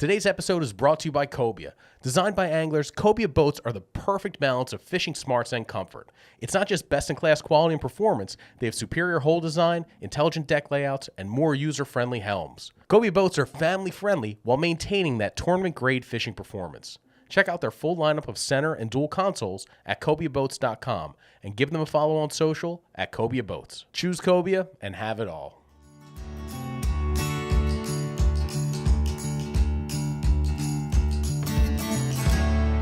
Today's episode is brought to you by Cobia. Designed by anglers, Cobia boats are the perfect balance of fishing smarts and comfort. It's not just best-in-class quality and performance, they have superior hull design, intelligent deck layouts, and more user-friendly helms. Cobia boats are family-friendly while maintaining that tournament-grade fishing performance. Check out their full lineup of center and dual consoles at CobiaBoats.com and give them a follow on social at Cobia Boats. Choose Cobia and have it all.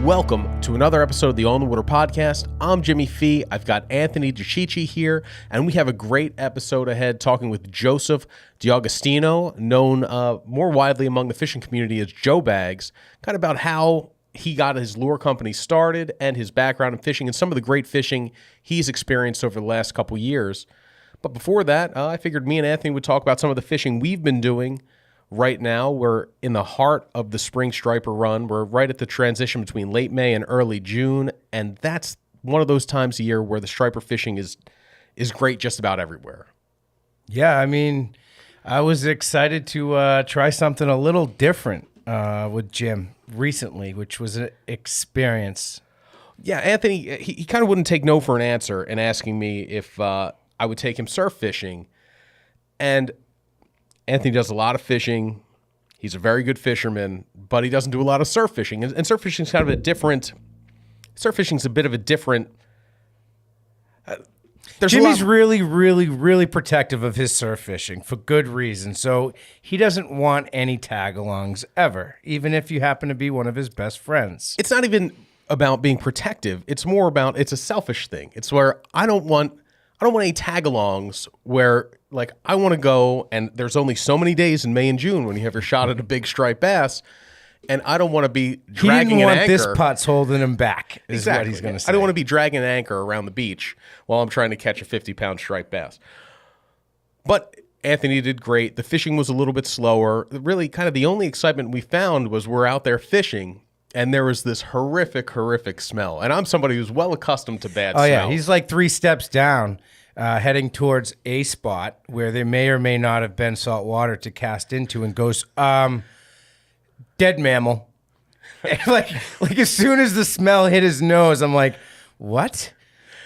Welcome to another episode of the On the Water podcast. I'm Jimmy Fee. I've got Anthony DiCicci here, and we have a great episode ahead talking with Joseph D'Agostino, known more widely among the fishing community as Joe Bags, kind of about how he got his lure company started and his background in fishing and some of the great fishing he's experienced over the last couple years. But before that, I figured me and Anthony would talk about some of the fishing we've been doing. Right now, we're in the heart of the spring striper run. We're right at the transition between late May and early June, and that's one of those times a year where the striper fishing is great just about everywhere. Yeah, I mean, I was excited to try something a little different with Jim recently, which was an experience. Yeah, Anthony, he kind of wouldn't take no for an answer in asking me if I would take him surf fishing, and Anthony does a lot of fishing. He's a very good fisherman, but he doesn't do a lot of surf fishing. And surf fishing is kind of a different. Surf fishing is a bit of a different. Jimmy's really protective of his surf fishing for good reason. So he doesn't want any tag-alongs ever, even if you happen to be one of his best friends. It's not even about being protective. It's more about it's a selfish thing. It's where I don't want any tag-alongs where. Like, I want to go, and there's only so many days in May and June when you have your shot at a big striped bass, and I don't want to be dragging an anchor. He didn't want this putz holding him back, is exactly what he's going to say. I don't want to be dragging an anchor around the beach while I'm trying to catch a 50-pound striped bass. But Anthony did great. The fishing was a little bit slower. Really, kind of the only excitement we found was we're out there fishing, and there was this horrific smell. And I'm somebody who's well accustomed to bad smell. Oh, yeah, he's like 3 steps down. Heading towards a spot where there may or may not have been salt water to cast into, and goes, dead mammal. like as soon as the smell hit his nose, I'm like, what?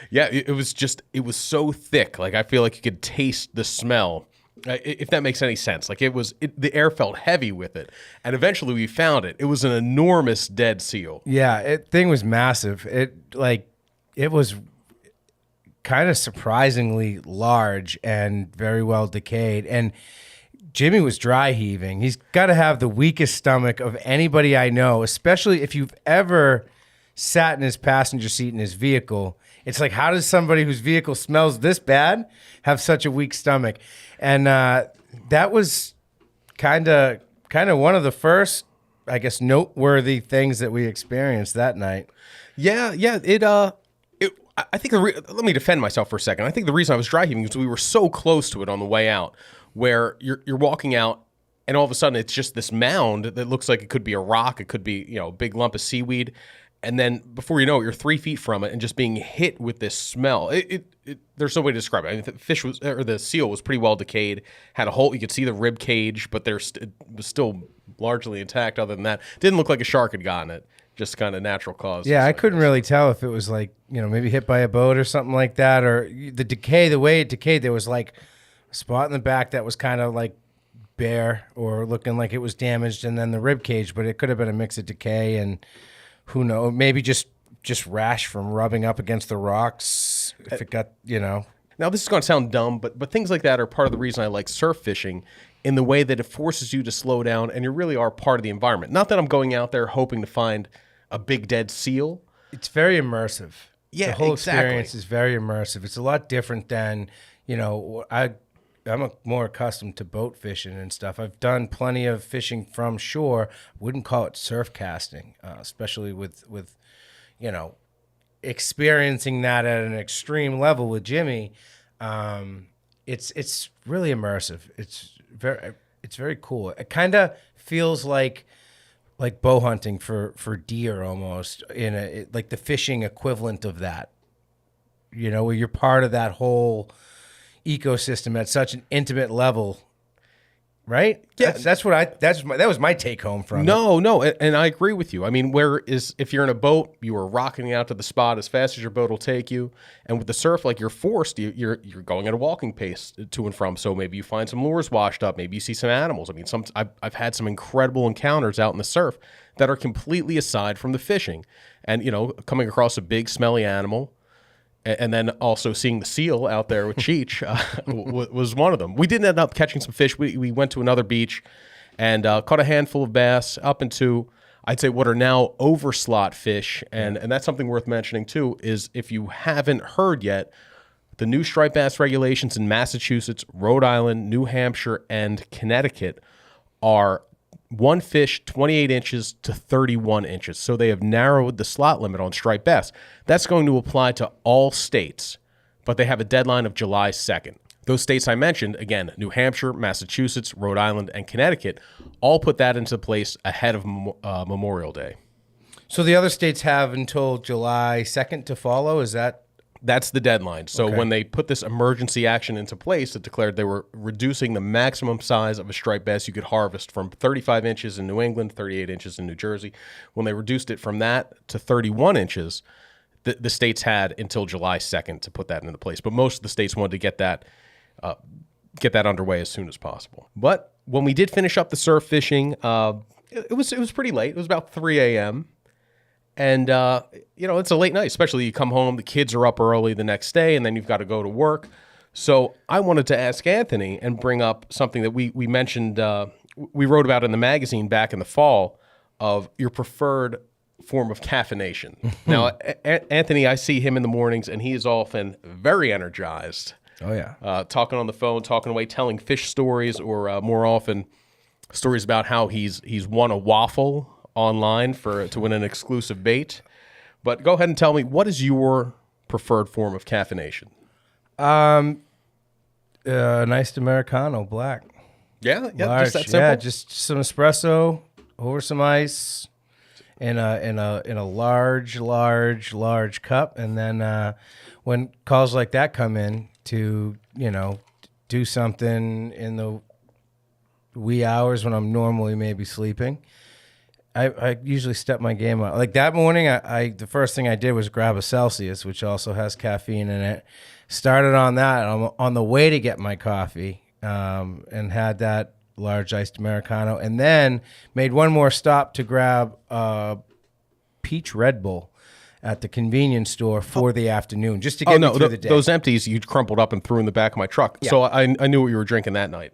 Yeah, it was so thick. Like, I feel like you could taste the smell, if that makes any sense. Like, the air felt heavy with it. And eventually we found it. It was an enormous dead seal. Yeah, thing was massive. It was kind of surprisingly large and very well decayed. And Jimmy was dry heaving. He's got to have the weakest stomach of anybody I know, especially if you've ever sat in his passenger seat in his vehicle. It's like, how does somebody whose vehicle smells this bad have such a weak stomach? And that was kind of one of the first, I guess, noteworthy things that we experienced that night. Yeah, I think let me defend myself for a second. I think the reason I was dry heaving is we were so close to it on the way out, where you're walking out, and all of a sudden it's just this mound that looks like it could be a rock, it could be a big lump of seaweed, and then before you know it, you're 3 feet from it and just being hit with this smell. There's no way to describe it. I mean, the seal was pretty well decayed, had a hole. You could see the rib cage, but it was still largely intact. Other than that, didn't look like a shark had gotten it. Just kind of natural causes. Yeah, I couldn't really tell if it was like, maybe hit by a boat or something like that, or the way it decayed, there was like a spot in the back that was kind of like bare or looking like it was damaged, and then the rib cage, but it could have been a mix of decay and who knows, maybe just rash from rubbing up against the rocks if it got, Now, this is going to sound dumb, but things like that are part of the reason I like surf fishing, in the way that it forces you to slow down and you really are part of the environment. Not that I'm going out there hoping to find a big dead seal. It's very immersive. Yeah, the whole exactly. experience is very immersive. It's a lot different than, I'm more accustomed to boat fishing and stuff. I've done plenty of fishing from shore. Wouldn't call it surf casting, especially with experiencing that at an extreme level with Jimmy. It's really immersive. It's very cool. It kind of feels like bow hunting for deer almost, like the fishing equivalent of that. Where you're part of that whole ecosystem at such an intimate level. right? Yeah. That was my take home from it. No, and I agree with you. I mean, if you're in a boat, you are rocketing out to the spot as fast as your boat will take you, and with the surf, like you're forced, you're going at a walking pace to and from. So maybe you find some lures washed up, maybe you see some animals. I mean, I've had some incredible encounters out in the surf that are completely aside from the fishing, and coming across a big smelly animal. And then also seeing the seal out there with Cheech was one of them. We did end up catching some fish. We went to another beach and caught a handful of bass up into, I'd say, what are now overslot fish. And that's something worth mentioning, too, is if you haven't heard yet, the new striped bass regulations in Massachusetts, Rhode Island, New Hampshire, and Connecticut are one fish 28 inches to 31 inches. So they have narrowed the slot limit on striped bass. That's going to apply to all states, but they have a deadline of July 2nd. Those states I mentioned, again, New Hampshire, Massachusetts, Rhode Island, and Connecticut, all put that into place ahead of Memorial Day. So the other states have until July 2nd to follow? That's the deadline. So when they put this emergency action into place, it declared they were reducing the maximum size of a striped bass you could harvest from 35 inches in New England, 38 inches in New Jersey. When they reduced it from that to 31 inches, the states had until July 2nd to put that into place. But most of the states wanted to get that underway as soon as possible. But when we did finish up the surf fishing, it was pretty late. It was about 3 a.m., and, it's a late night, especially you come home, the kids are up early the next day, and then you've got to go to work. So I wanted to ask Anthony and bring up something that we mentioned, we wrote about in the magazine back in the fall, of your preferred form of caffeination. Now, Anthony, I see him in the mornings, and he is often very energized. Oh, yeah. Talking on the phone, talking away, telling fish stories, or more often stories about how he's won a waffle online to win an exclusive bait. But go ahead and tell me, what is your preferred form of caffeination? Nice Americano, black. Yeah, Large, just that simple. Yeah, just some espresso over some ice in a large cup, and then when calls like that come in to do something in the wee hours when I'm normally maybe sleeping, I usually step my game up. Like that morning, the first thing I did was grab a Celsius, which also has caffeine in it. Started on that on the way to get my coffee, and had that large iced Americano, and then made one more stop to grab a peach Red Bull at the convenience store for the afternoon, just to get me through the day. Those empties you crumpled up and threw in the back of my truck. Yeah. So I knew what you were drinking that night.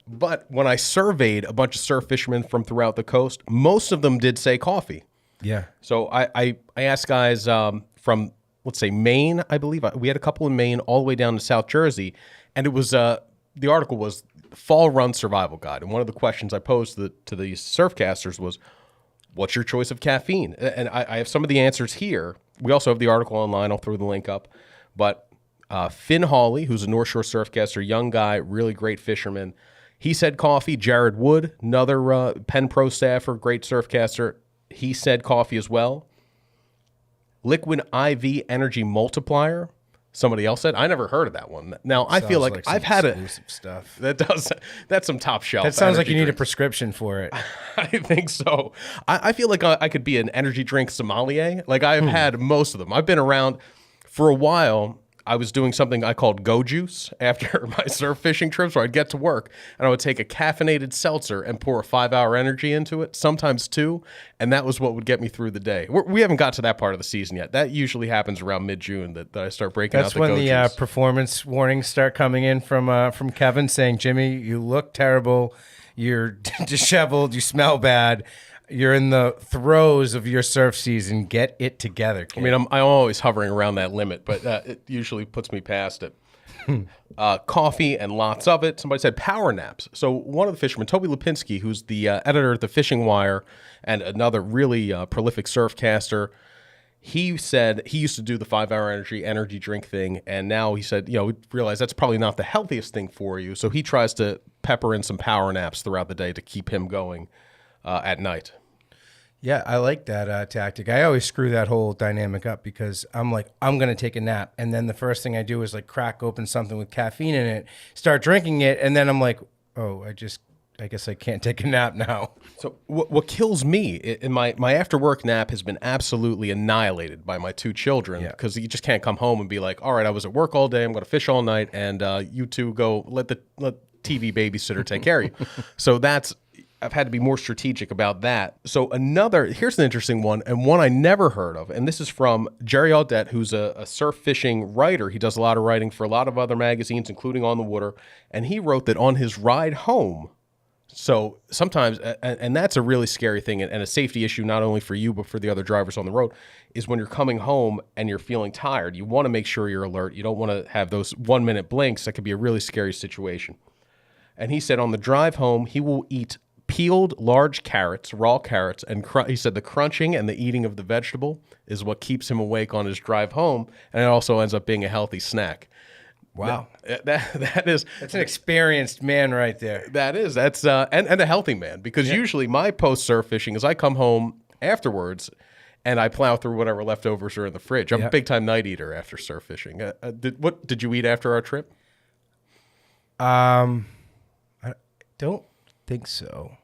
But when I surveyed a bunch of surf fishermen from throughout the coast, most of them did say coffee. Yeah. So I asked guys from, let's say, Maine, I believe. We had a couple in Maine all the way down to South Jersey. And it was the article was Fall Run Survival Guide. And one of the questions I posed to the surfcasters was, what's your choice of caffeine? And I have some of the answers here. We also have the article online. I'll throw the link up. But Finn Hawley, who's a North Shore surfcaster, young guy, really great fisherman. He said coffee. Jared Wood, another Penn Pro staffer, great surfcaster. He said coffee as well. Liquid IV Energy Multiplier. Somebody else said. I never heard of that one. Now, I feel like I've had exclusive stuff. That's some top shelf. That sounds like you need a prescription for it. I think so. I feel like I could be an energy drink sommelier. Like I've had most of them. I've been around for a while. I was doing something I called Go Juice after my surf fishing trips, where I'd get to work and I would take a caffeinated seltzer and pour a 5-hour energy into it, sometimes 2, and that was what would get me through the day. We haven't got to that part of the season yet. That usually happens around mid-June that I start breaking out the Go Juice. That's when the performance warnings start coming in from Kevin saying, Jimmy, you look terrible, you're disheveled, you smell bad. You're in the throes of your surf season. Get it together, kid. I mean, I'm always hovering around that limit, but it usually puts me past it. Coffee and lots of it. Somebody said power naps. So one of the fishermen, Toby Lipinski, who's the editor at the Fishing Wire and another really prolific surfcaster, he said he used to do the 5-hour energy drink thing, and now he said, we realize that's probably not the healthiest thing for you, so he tries to pepper in some power naps throughout the day to keep him going at night. Yeah, I like that tactic. I always screw that whole dynamic up because I'm like, I'm going to take a nap. And then the first thing I do is like crack open something with caffeine in it, start drinking it. And then I'm like, oh, I just I guess I can't take a nap now. So what kills me in my after work nap has been absolutely annihilated by my two children because you just can't come home and be like, all right, I was at work all day, I'm going to fish all night, and you two go let TV babysitter take care of you. So I've had to be more strategic about that. So here's an interesting one, and one I never heard of, and this is from Jerry Audette, who's a surf fishing writer. He does a lot of writing for a lot of other magazines, including On the Water, and he wrote that on his ride home, so sometimes, and that's a really scary thing and a safety issue, not only for you, but for the other drivers on the road, is when you're coming home and you're feeling tired, you want to make sure you're alert. You don't want to have those 1 minute blinks. That could be a really scary situation. And he said on the drive home, he will eat peeled large carrots, raw carrots, and he said the crunching and the eating of the vegetable is what keeps him awake on his drive home, and it also ends up being a healthy snack. Wow, that's an experienced man right there. That's and a healthy man, because usually my post surf fishing is I come home afterwards and I plow through whatever leftovers are in the fridge. I'm a big time night eater after surf fishing. What did you eat after our trip? I don't think so.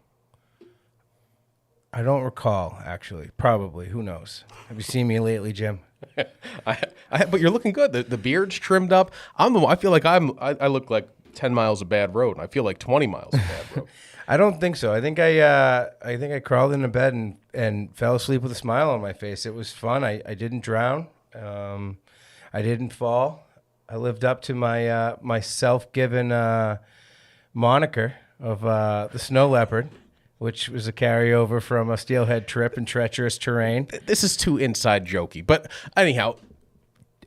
I don't recall, actually. Probably. Who knows? Have you seen me lately, Jim? But you're looking good. The beard's trimmed up. I feel like I look like 10 miles of bad road, and I feel like 20 miles of bad road. I don't think so. I think I crawled into bed and fell asleep with a smile on my face. It was fun. I didn't drown. I didn't fall. I lived up to my self-given moniker of the snow leopard, which was a carryover from a steelhead trip in treacherous terrain. This is too inside jokey. But anyhow,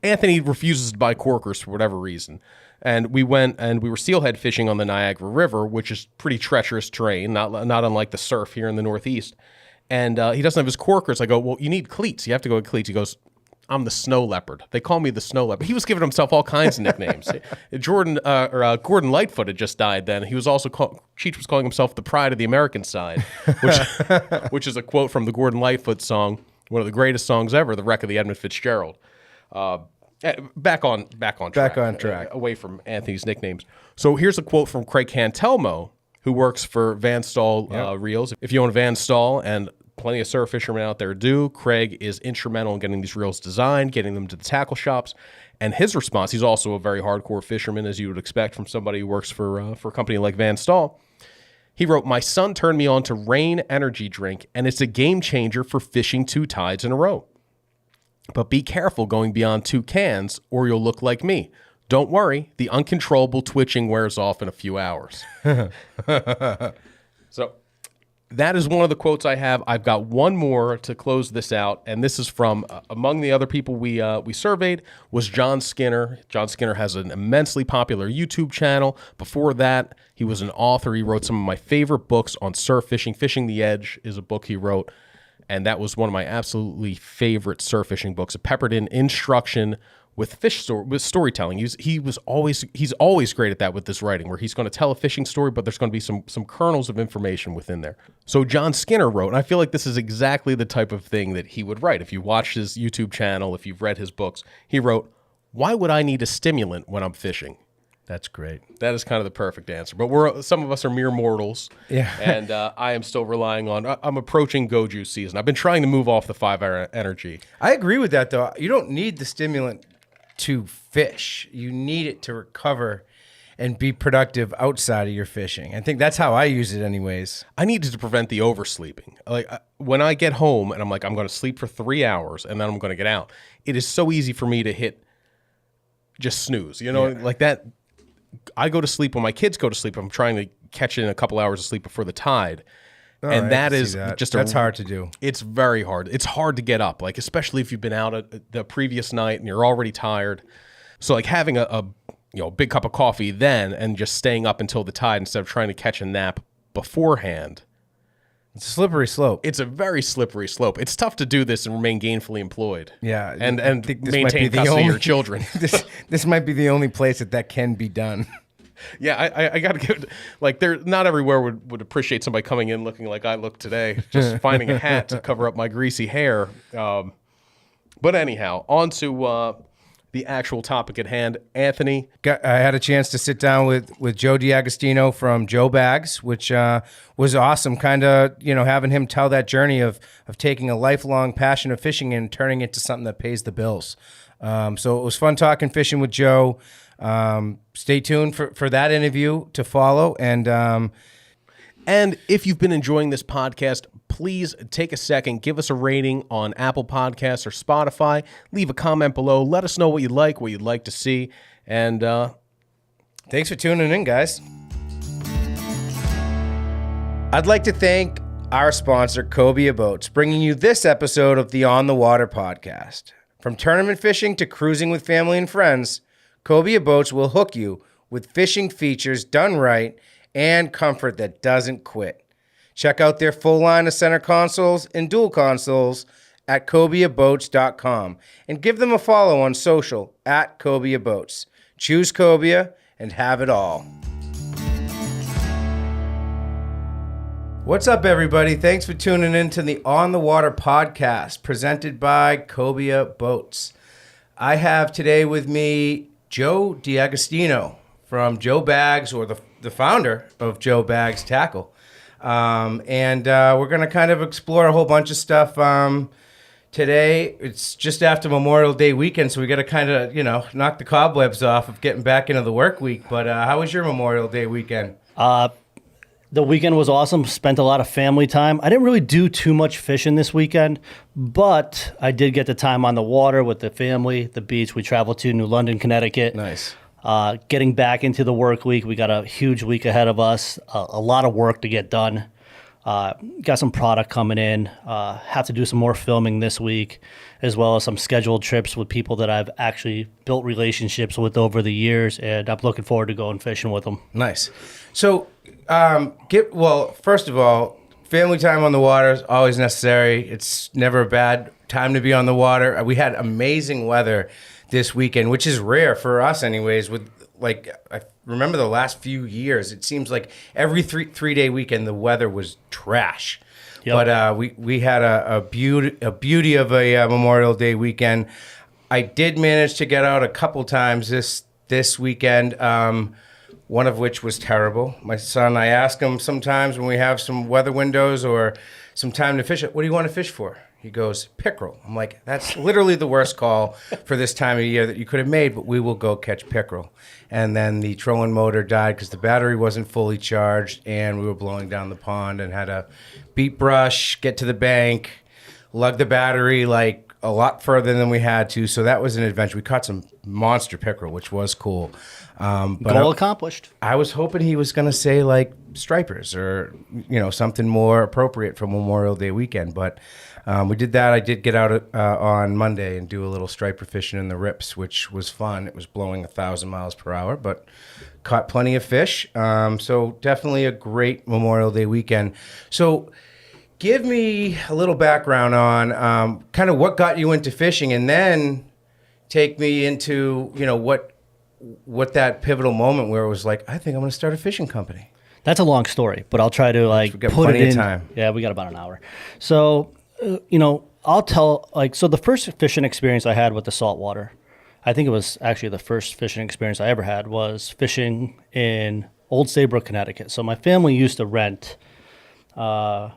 Anthony refuses to buy corkers for whatever reason. And we went and we were steelhead fishing on the Niagara River, which is pretty treacherous terrain, not unlike the surf here in the Northeast. And he doesn't have his corkers. I go, well, you need cleats. You have to go with cleats. He goes, I'm the snow leopard. They call me the snow leopard. He was giving himself all kinds of nicknames. Gordon Lightfoot had just died then. He was also Cheech was calling himself the pride of the American side, which is a quote from the Gordon Lightfoot song, one of the greatest songs ever, The Wreck of the Edmund Fitzgerald. Back on track. Away from Anthony's nicknames. So here's a quote from Craig Cantelmo, who works for Van Staal Reels. If you own a Van Staal, and plenty of surf fishermen out there do, Craig is instrumental in getting these reels designed, getting them to the tackle shops. And his response, he's also a very hardcore fisherman, as you would expect from somebody who works for a company like Van Staal. He wrote, my son turned me on to Rain energy drink, and it's a game changer for fishing 2 tides in a row. But be careful going beyond 2 cans, or you'll look like me. Don't worry, the uncontrollable twitching wears off in a few hours. So that is one of the quotes I have. I've got one more to close this out, and this is from, among the other people we surveyed, was John Skinner. John Skinner has an immensely popular YouTube channel. Before that, he was an author. He wrote some of my favorite books on surf fishing. Fishing the Edge is a book he wrote, and that was one of my absolutely favorite surf fishing books. It peppered in instruction with with storytelling. He's always great at that with this writing, where he's going to tell a fishing story, but there's going to be some kernels of information within there. So John Skinner wrote, and I feel like this is exactly the type of thing that he would write. If you watch his YouTube channel, if you've read his books, he wrote, why would I need a stimulant when I'm fishing? That's great. That is kind of the perfect answer. But some of us are mere mortals. Yeah. And I am still relying on, I'm approaching Go Juice season. I've been trying to move off the 5-hour energy. I agree with that, though. You don't need the stimulant to fish. You need it to recover and be productive outside of your fishing. I think that's how I use it anyways. I needed to prevent the oversleeping. Like when I get home and I'm like, I'm going to sleep for 3 hours and then I'm going to get out. It is so easy for me to hit just snooze, like that. I go to sleep when my kids go to sleep. I'm trying to catch in a couple hours of sleep before the tide. And that is just that's hard to do. It's very hard. It's hard to get up, like especially if you've been out the previous night and you're already tired. So like having a big cup of coffee then and just staying up until the tide instead of trying to catch a nap beforehand. It's a slippery slope. It's a very slippery slope. It's tough to do this and remain gainfully employed. Yeah, and maintain custody of your children. This might be the only place that can be done. Yeah, I got to give not everywhere would appreciate somebody coming in looking like I look today, just finding a hat to cover up my greasy hair. But anyhow, on to the actual topic at hand. Anthony. I had a chance to sit down with Joe D'Agostino from Joe Bags, which was awesome. Kind of, having him tell that journey of taking a lifelong passion of fishing and turning it to something that pays the bills. So it was fun talking fishing with Joe. Stay tuned for that interview to follow. And if you've been enjoying this podcast, please take a second, give us a rating on Apple Podcasts or Spotify. Leave a comment below. Let us know what you like, what you'd like to see. And thanks for tuning in, guys. I'd like to thank our sponsor, Cobia Boats, bringing you this episode of the On the Water podcast. From tournament fishing to cruising with family and friends, Cobia Boats will hook you with fishing features done right and comfort that doesn't quit. Check out their full line of center consoles and dual consoles at CobiaBoats.com and give them a follow on social at Cobia Boats. Choose Cobia and have it all. What's up, everybody? Thanks for tuning in to the On the Water podcast presented by Cobia Boats. I have today with me Joe D'Agostino from Joe Bags, or the founder of Joe Bags Tackle. And we're going to kind of explore a whole bunch of stuff today. It's just after Memorial Day weekend, so we got to kind of, knock the cobwebs off of getting back into the work week. But how was your Memorial Day weekend? The weekend was awesome. Spent a lot of family time. I didn't really do too much fishing this weekend, but I did get the time on the water with the family, the beach. We traveled to New London, Connecticut. Nice. Getting back into the work week. We got a huge week ahead of us. A lot of work to get done. Got some product coming in. Have to do some more filming this week, as well as some scheduled trips with people that I've actually built relationships with over the years, and I'm looking forward to going fishing with them. Nice. So, first of all, family time on the water is always necessary. It's never a bad time to be on the water. We had amazing weather this weekend, which is rare for us anyways. With I remember the last few years, it seems like every three-day weekend the weather was trash. Yep. But we had a beauty of a Memorial Day weekend. I did manage to get out a couple times this weekend. One of which was terrible. My son, I ask him sometimes when we have some weather windows or some time to fish it, what do you want to fish for? He goes, pickerel. I'm like, that's literally the worst call for this time of year that you could have made, but we will go catch pickerel. And then the trolling motor died because the battery wasn't fully charged, and we were blowing down the pond and had to beat brush, get to the bank, lug the battery like a lot further than we had to. So that was an adventure. We caught some monster pickerel, which was cool. But Goal accomplished. I was hoping he was going to say like stripers or, something more appropriate for Memorial Day weekend. But we did that. I did get out on Monday and do a little striper fishing in the rips, which was fun. It was blowing 1,000 miles per hour, but caught plenty of fish. So definitely a great Memorial Day weekend. So give me a little background on kind of what got you into fishing, and then take me into, what that pivotal moment where it was like, I think I'm going to start a fishing company. That's a long story, but I'll try to We got put plenty it in. of time. Yeah, we got about an hour. So, I'll tell so the first fishing experience I had with the saltwater, I think it was actually the first fishing experience I ever had, was fishing in Old Saybrook, Connecticut. So my family used to rent a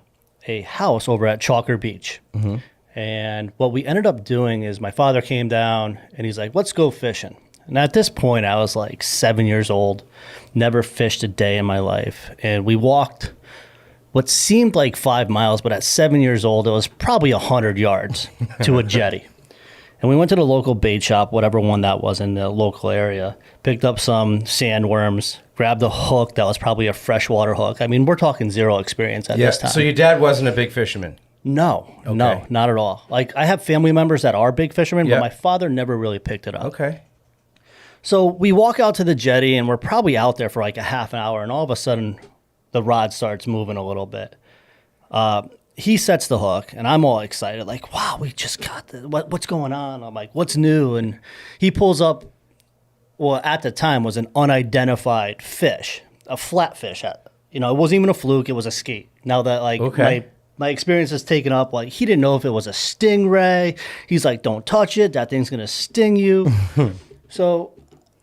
house over at Chalker Beach. Mm-hmm. And what we ended up doing is my father came down and he's like, let's go fishing. And at this point, I was like 7 years old, never fished a day in my life. And we walked what seemed like 5 miles, but at 7 years old, it was probably 100 yards to a jetty. And we went to the local bait shop, whatever one that was in the local area, picked up some sandworms, grabbed a hook that was probably a freshwater hook. I mean, we're talking zero experience at this time. So your dad wasn't a big fisherman? No, Okay. no, not at all. Like, I have family members that are big fishermen, Yeah. but my father never really picked it up. Okay. So we walk out to the jetty, and we're probably out there for like a half an hour, and all of a sudden, the rod starts moving a little bit. He sets the hook, and I'm all excited, like, wow, we just got this. What's going on? I'm like, what's new? And he pulls up, well, at the time, was an unidentified fish, a flatfish. It wasn't even a fluke, it was a skate. Now that, like, Okay. my experience is taken up. Like, he didn't know if it was a stingray. He's like, don't touch it. That thing's going to sting you. So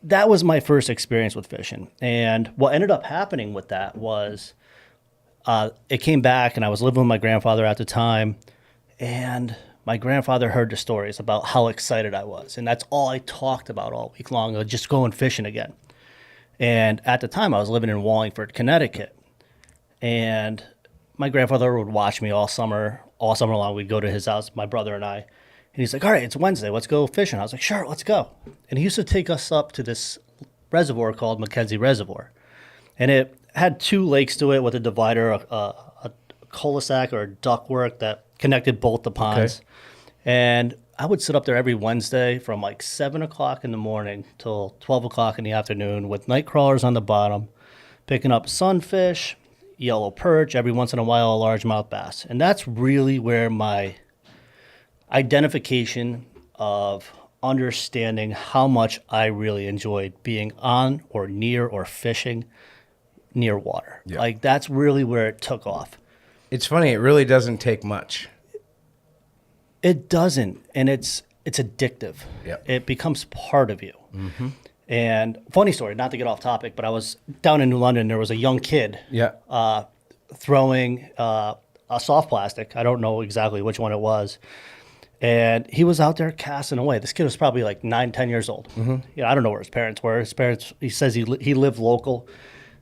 that was my first experience with fishing. And what ended up happening with that was it came back, and I was living with my grandfather at the time. And my grandfather heard the stories about how excited I was. And that's all I talked about all week long, just going fishing again. And at the time, I was living in Wallingford, Connecticut. And my grandfather would watch me all summer long. We'd go to his house, my brother and I. And he's like, all right, it's Wednesday. Let's go fishing. I was like, sure, let's go. And he used to take us up to this reservoir called Mackenzie Reservoir. And it had 2 lakes to it with a divider, a cul-de-sac or a ductwork that connected both the ponds. Okay. And I would sit up there every Wednesday from like 7 o'clock in the morning till 12 o'clock in the afternoon with night crawlers on the bottom, picking up sunfish, yellow perch, every once in a while a largemouth bass. And that's really where my identification of understanding how much I really enjoyed being on or near or fishing near water. Yeah. Like, that's really where it took off. It's funny. It really doesn't take much. It doesn't, and it's addictive. Yep. It becomes part of you. Mm-hmm. And funny story, not to get off topic, but I was down in New London. There was a young kid Yeah. throwing a soft plastic. I don't know exactly which one it was. And he was out there casting away. This kid was probably like 9, 10 years old. Mm-hmm. You know, I don't know where his parents were. His parents, he says he lived local.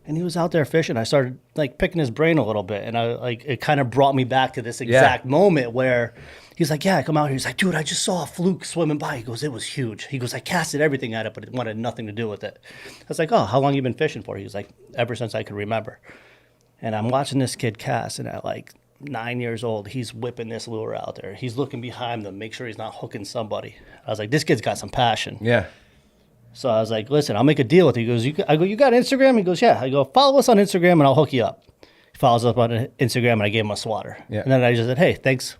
And he was out there fishing. I started like picking his brain a little bit. And it kind of brought me back to this exact moment where he's like, yeah, I come out here. He's like, dude, I just saw a fluke swimming by. He goes, it was huge. He goes, I casted everything at it, but it wanted nothing to do with it. I was like, oh, how long you been fishing for? He was like, ever since I could remember. And I'm watching this kid cast, and at like 9 years old, he's whipping this lure out there. He's looking behind him, make sure he's not hooking somebody. I was like, this kid's got some passion. Yeah. So I was like, listen, I'll make a deal with you. He goes, I go, you got Instagram? He goes, yeah. I go, follow us on Instagram and I'll hook you up. He follows up on Instagram and I gave him a swatter. Yeah. And then I just said, hey, thanks.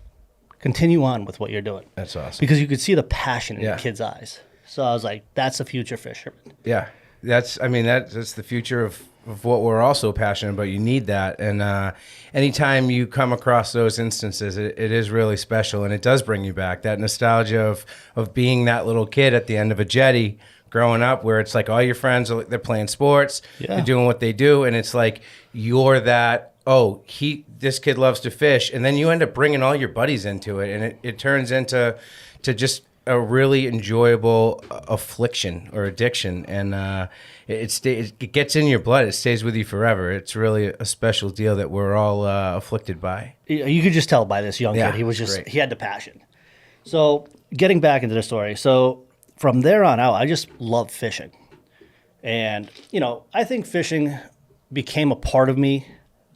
Continue on with what you're doing. That's awesome. Because you could see the passion in Yeah. the kid's eyes. So I was like, that's a future fisherman. Yeah. That's the future of what we're also passionate about. You need that. And anytime you come across those instances, it is really special. And it does bring you back that nostalgia of being that little kid at the end of a jetty growing up, where it's like all your friends are, they're playing sports, they're doing what they do, and it's like you're that, this kid loves to fish, and then you end up bringing all your buddies into it, and it turns into just a really enjoyable affliction or addiction, and it gets in your blood. It stays with you forever. It's really a special deal that we're all afflicted by. You could just tell by this young Yeah, kid. He was just, great. he had the passion. So getting back into the story. So from there on out, I just loved fishing. And, I think fishing became a part of me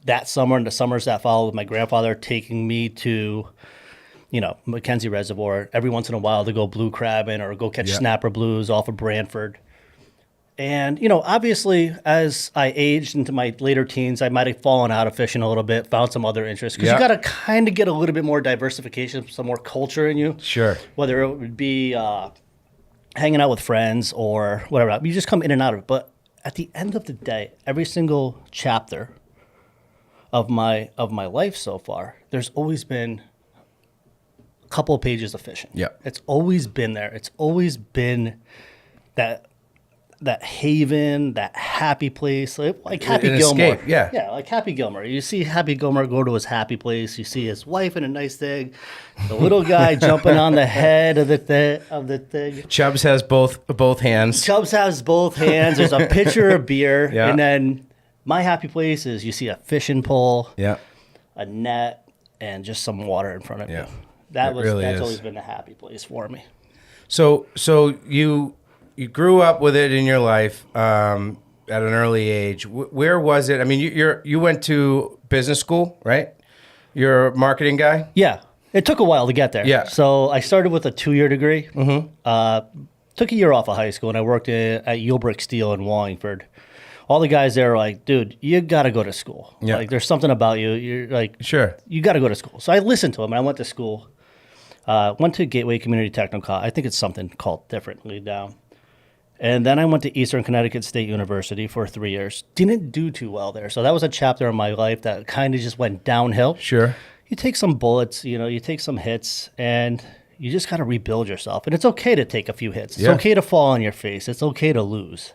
that summer and the summers that followed, with my grandfather taking me to, Mackenzie Reservoir every once in a while to go blue crabbing or go catch snapper blues off of Brantford. And, obviously, as I aged into my later teens, I might have fallen out of fishing a little bit, found some other interests. Because you got to kind of get a little bit more diversification, some more culture in you. Sure. Whether it would be hanging out with friends or whatever. You just come in and out of it. But at the end of the day, every single chapter of my life so far, there's always been a couple of pages of fishing. Yeah. It's always been there. It's always been that haven, that happy place, like Happy An Gilmore. escape, yeah. Yeah, like Happy Gilmore. You see Happy Gilmore go to his happy place. You see his wife in a nice thing. The little guy jumping on the head of the thing. Chubbs has both hands. Chubbs has both hands. There's a pitcher of beer. Yeah. And then my happy place is you see a fishing pole, Yeah. a net, and just some water in front of Yeah. you. That's is. always been a happy place for me. So you grew up with it in your life at an early age. Where was it? I mean, you went to business school, right? You're a marketing guy? Yeah. It took a while to get there. Yeah. So I started with a 2-year degree. Mm-hmm. Took a year off of high school, and I worked at Yulbrick Steel in Wallingford. All the guys there are like, dude, you got to go to school. Yeah. Like, there's something about you. You're like, Sure. you got to go to school. So I listened to them, and I went to school. Went to Gateway Community Technical College. I think it's something called differently now. And then I went to Eastern Connecticut State University for 3 years. Didn't do too well there. So that was a chapter in my life that kind of just went downhill. Sure. you take some bullets, you take some hits, and you just got to rebuild yourself. And it's okay to take a few hits. It's okay to fall on your face. It's okay to lose.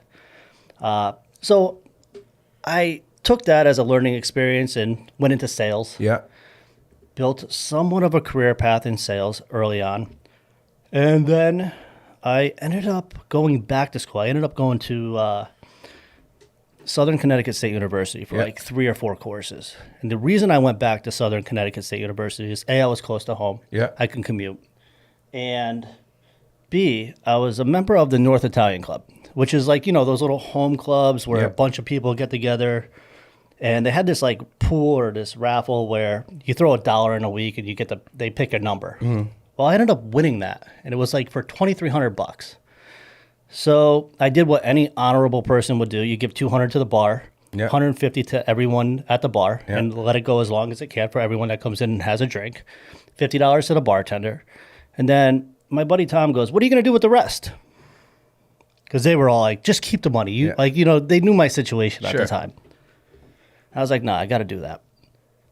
So I took that as a learning experience and went into sales. Yeah. Built somewhat of a career path in sales early on. And then I ended up going back to school. I ended up going to Southern Connecticut State University for like 3 or 4 courses. And the reason I went back to Southern Connecticut State University is A, I was close to home. Yeah. I can commute. And B, I was a member of the North Italian Club, which is like, those little home clubs where a bunch of people get together. And they had this like pool or this raffle where you throw $1 in a week and they pick a number. Well, I ended up winning that. And it was like for $2,300. So I did what any honorable person would do. You give $200 to the bar, $150 to everyone at the bar, and let it go as long as it can for everyone that comes in and has a drink, $50 to the bartender. And then my buddy Tom goes, "What are you going to do with the rest?" Because they were all like, "Just keep the money." They knew my situation at the time. I was like, "Nah, I got to do that."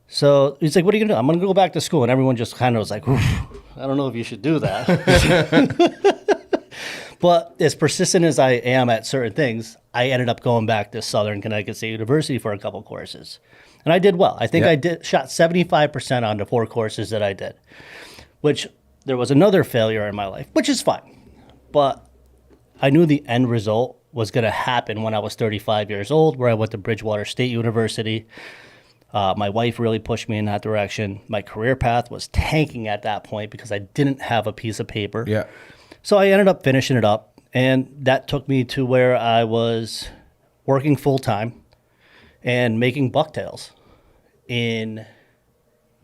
So he's like, "What are you going to do?" "I'm going to go back to school." And everyone just kind of was like, "Oof, I don't know if you should do that." But as persistent as I am at certain things, I ended up going back to Southern Connecticut State University for a couple courses. And I did well. I think I shot 75% on the 4 courses that I did, which there was another failure in my life, which is fine. But I knew the end result was going to happen when I was 35 years old, where I went to Bridgewater State University. My wife really pushed me in that direction. My career path was tanking at that point because I didn't have a piece of paper. Yeah. So I ended up finishing it up, and that took me to where I was working full-time and making bucktails and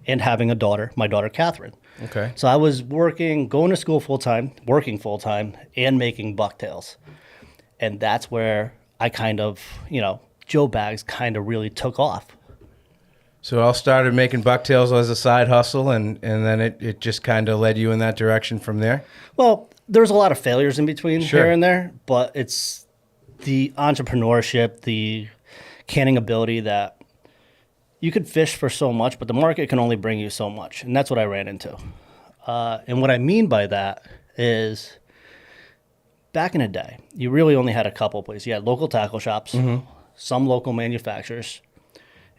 having a daughter, my daughter Catherine. Okay. So I was going to school full-time, working full-time, and making bucktails. And that's where I kind of, Joe Bags kind of really took off. So it all started making bucktails as a side hustle, and then it just kind of led you in that direction from there? Well, there's a lot of failures in between here and there, but it's the entrepreneurship, the canning ability that you could fish for so much, but the market can only bring you so much. And that's what I ran into. And what I mean by that is back in the day, you really only had a couple of places. You had local tackle shops, some local manufacturers,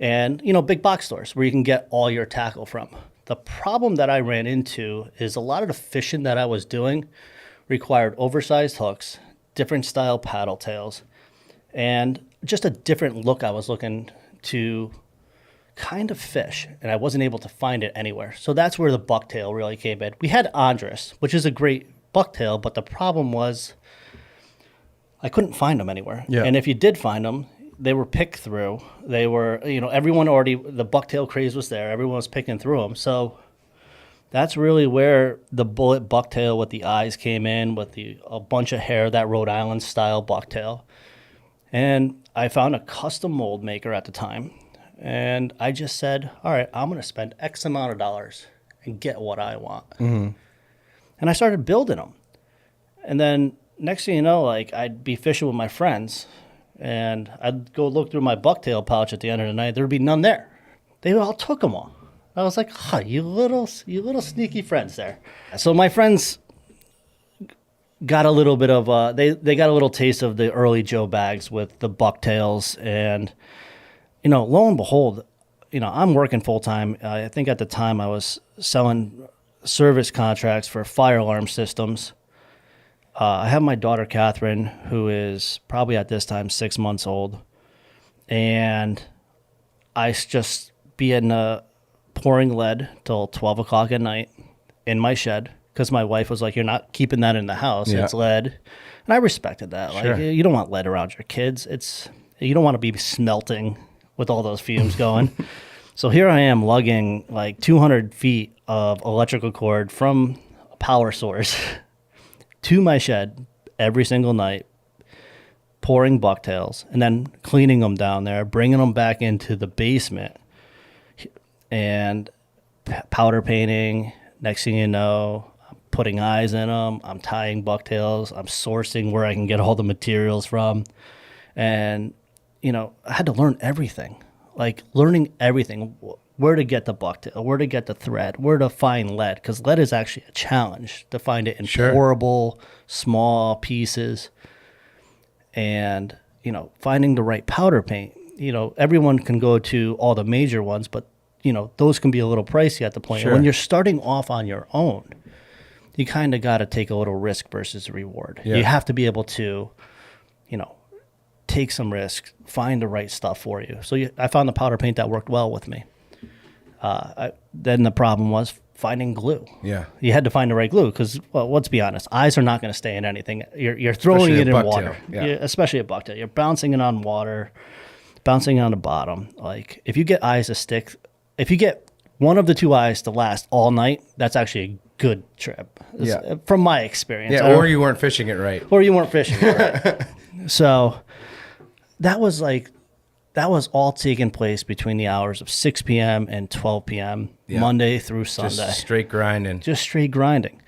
and, big box stores where you can get all your tackle from. The problem that I ran into is a lot of the fishing that I was doing required oversized hooks, different style paddle tails, and just a different look I was looking to kind of fish, and I wasn't able to find it anywhere. So that's where the bucktail really came in. We had Andres, which is a great bucktail, but the problem was I couldn't find them anywhere. Yeah. And if you did find them, they were picked through. They were, everyone already, the bucktail craze was there. Everyone was picking through them. So that's really where the bullet bucktail with the eyes came in, with a bunch of hair, that Rhode Island style bucktail. And I found a custom mold maker at the time. And I just said, all right, I'm going to spend X amount of dollars and get what I want. Mm-hmm. And I started building them. And then next thing you know, I'd be fishing with my friends, and I'd go look through my bucktail pouch at the end of the night. There'd be none there. They all took them all. I was like, you little sneaky friends there. So my friends got a little bit of, they got a little taste of the early Joe Bags with the bucktails. And, lo and behold, I'm working full time. I think at the time I was selling service contracts for fire alarm systems. I have my daughter, Catherine, who is probably at this time 6 months old. And I just be in pouring lead till 12 o'clock at night in my shed because my wife was like, you're not keeping that in the house. Yeah. It's lead. And I respected that. Sure. You don't want lead around your kids. You don't want to be smelting with all those fumes going. So here I am lugging 200 feet of electrical cord from a power source to my shed every single night, pouring bucktails, and then cleaning them down there, bringing them back into the basement, and powder painting. Next thing you know, I'm putting eyes in them. I'm tying bucktails. I'm sourcing where I can get all the materials from. And, I had to learn everything. Learning everything. where to get the bucktail, where to get the thread, where to find lead, because lead is actually a challenge to find it in pourable, small pieces. And, you know, finding the right powder paint. You know, everyone can go to all the major ones, but, you know, those can be a little pricey at the point. Sure. And when you're starting off on your own, you kind of got to take a little risk versus reward. Yeah. You have to be able to, you know, take some risk, find the right stuff for you. So I found the powder paint that worked well with me. Then the problem was finding glue. Yeah. You had to find the right glue because, well, let's be honest, eyes are not going to stay in anything. You're throwing Especially it in a bucktail. water, Yeah. especially a bucktail. You're bouncing it on water, bouncing it on the bottom. Like if you get eyes to stick, if you get one of the two eyes to last all night, that's actually a good trip. Yeah. From my experience. Yeah, or you weren't fishing it right. Or you weren't fishing. Right? So that was all taking place between the hours of 6 p.m. and 12 p.m. Yeah. Monday through Sunday. Just straight grinding. Just straight grinding.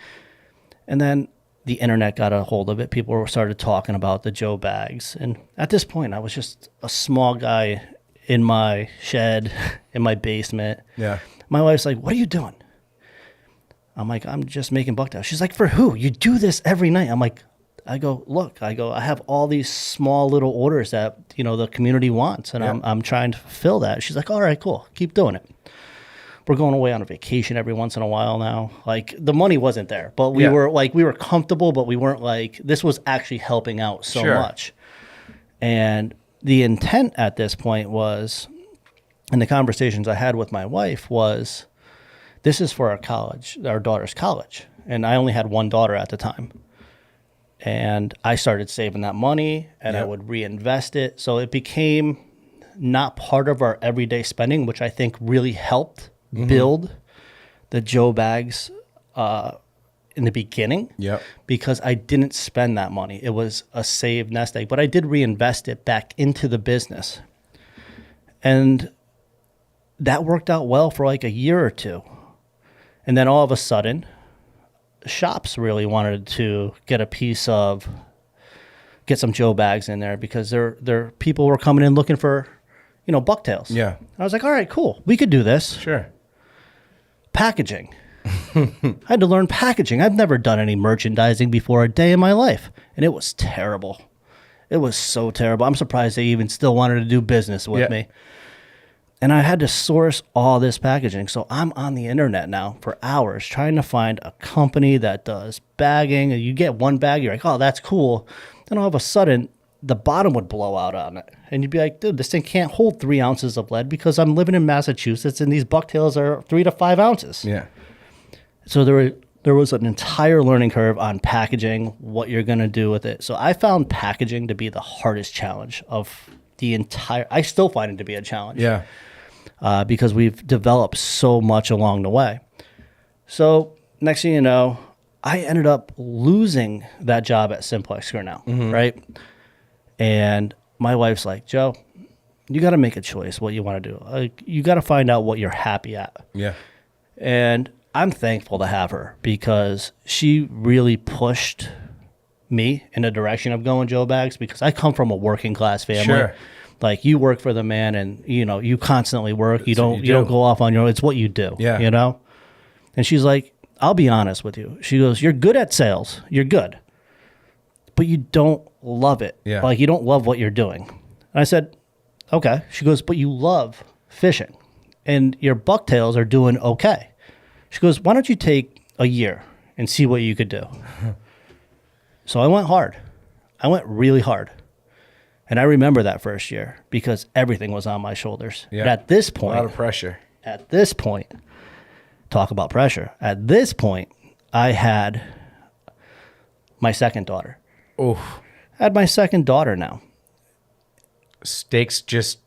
And then the internet got a hold of it. People started talking about the Joe bags. And at this point, I was just a small guy in my shed, in my basement. Yeah. My wife's like, what are you doing? I'm like, I'm just making bucktails. She's like, for who? You do this every night. I'm like, I have all these small little orders that, you know, the community wants, and I'm trying to fulfill that. She's like, all right, cool. Keep doing it. We're going away on a vacation every once in a while now. Like the money wasn't there, but we were comfortable, but we weren't like, this was actually helping out so much. And the intent at this point was, and the conversations I had with my wife was, this is for our daughter's college. And I only had one daughter at the time. And I started saving that money and I would reinvest it. So it became not part of our everyday spending, which I think really helped build the Joe bags in the beginning. Yep. Because I didn't spend that money. It was a saved nest egg, but I did reinvest it back into the business. And that worked out well for like a year or two. And then all of a sudden, shops really wanted to get some Joe bags in there because their people were coming in looking for, you know, bucktails. Yeah. I was like, all right, cool. We could do this. Sure. Packaging. I had to learn packaging. I've never done any merchandising before a day in my life. And it was terrible. It was so terrible. I'm surprised they even still wanted to do business with me. And I had to source all this packaging. So I'm on the internet now for hours trying to find a company that does bagging. And you get one bag, you're like, oh, that's cool. Then all of a sudden, the bottom would blow out on it. And you'd be like, dude, this thing can't hold 3 ounces of lead because I'm living in Massachusetts and these bucktails are 3 to 5 ounces. Yeah. So there was an entire learning curve on packaging, what you're going to do with it. So I found packaging to be the hardest challenge of the entire, I still find it to be a challenge. Yeah. Because we've developed so much along the way. So next thing you know, I ended up losing that job at Simplex Grinnell, right? And my wife's like, Joe, you got to make a choice what you want to do. Like, you got to find out what you're happy at. Yeah. And I'm thankful to have her because she really pushed me in the direction of going Joe bags because I come from a working class family. Sure. Like you work for the man and you know, you constantly work. You don't go off on your own. It's what you do. Yeah. You know? And she's like, I'll be honest with you. She goes, you're good at sales. You're good. But you don't love it. Yeah. Like you don't love what you're doing. And I said, okay. She goes, but you love fishing and your bucktails are doing okay. She goes, why don't you take a year and see what you could do? So I went hard. I went really hard. And I remember that first year because everything was on my shoulders. Yeah. And at this A point, lot of pressure. talk about pressure. At this point, I had my second daughter. Oh, I had my second daughter now. stakes just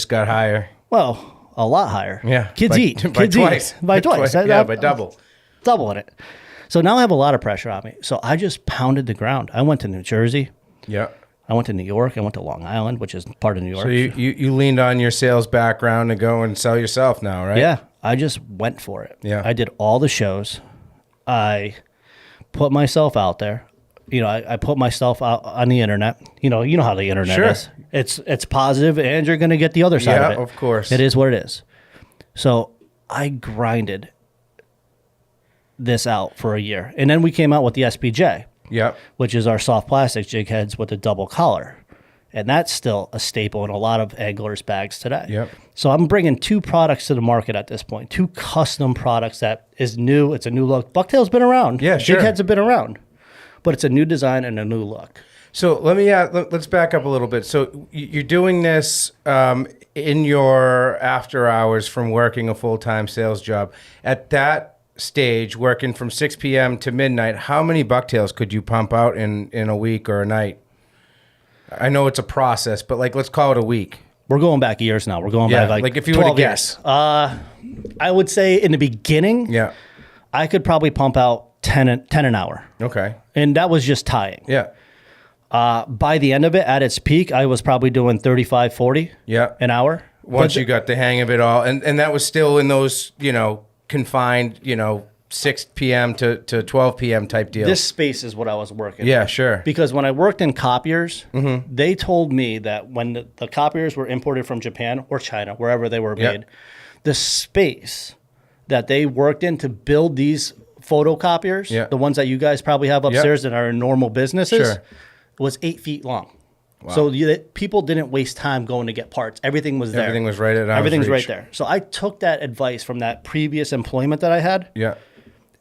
got higher. Well, a lot higher. Yeah. Kids eat. By Kids twice. eat. By twice. By double. Doubling it. So now I have a lot of pressure on me. So I just pounded the ground. I went to New Jersey. Yeah. I went to New York. I went to Long Island, which is part of New York. So you leaned on your sales background to go and sell yourself now, right? Yeah, I just went for it. Yeah. I did all the shows. I put myself out there. You know, I put myself out on the internet. You know how the internet Sure. is. It's positive, and you're going to get the other side of it. Yeah, of course. It is what it is. So I grinded this out for a year. And then we came out with the SPJ, Yep. which is our soft plastic jig heads with a double collar. And that's still a staple in a lot of anglers' bags today. Yep. So I'm bringing 2 products to the market at this point, 2 custom products that is new. It's a new look. Bucktail's been around. Yeah, sure. Jig heads have been around. But it's a new design and a new look. So let's back up a little bit. So you're doing this in your after hours from working a full-time sales job. At that stage, working from 6 p.m. to midnight, how many bucktails could you pump out in a week or a night? I know it's a process, but like, let's call it a week. We're going back years now. We're going Yeah, back like if you were to 12 years. guess. I would say in the beginning, Yeah. I could probably pump out 10 an hour. Okay. And that was just tying. Yeah. By the end of it, at its peak, I was probably doing 35, 40 Yeah. an hour. Once But you got the hang of it all, and that was still in those, confined, 6 p.m. to 12 p.m. type deal. this space is what I was working. Yeah, sure. Because when I worked in copiers, Mm-hmm. they told me that when the copiers were imported from Japan or China, wherever they were Yep. made, the space that they worked in to build these photocopiers, Yeah. the ones that you guys probably have upstairs that are in normal businesses, Sure. was 8 feet long. So people didn't waste time going to get parts. Everything was there. Everything was right at arm's Everything's reach. right there. So I took that advice from that previous employment that I had Yeah.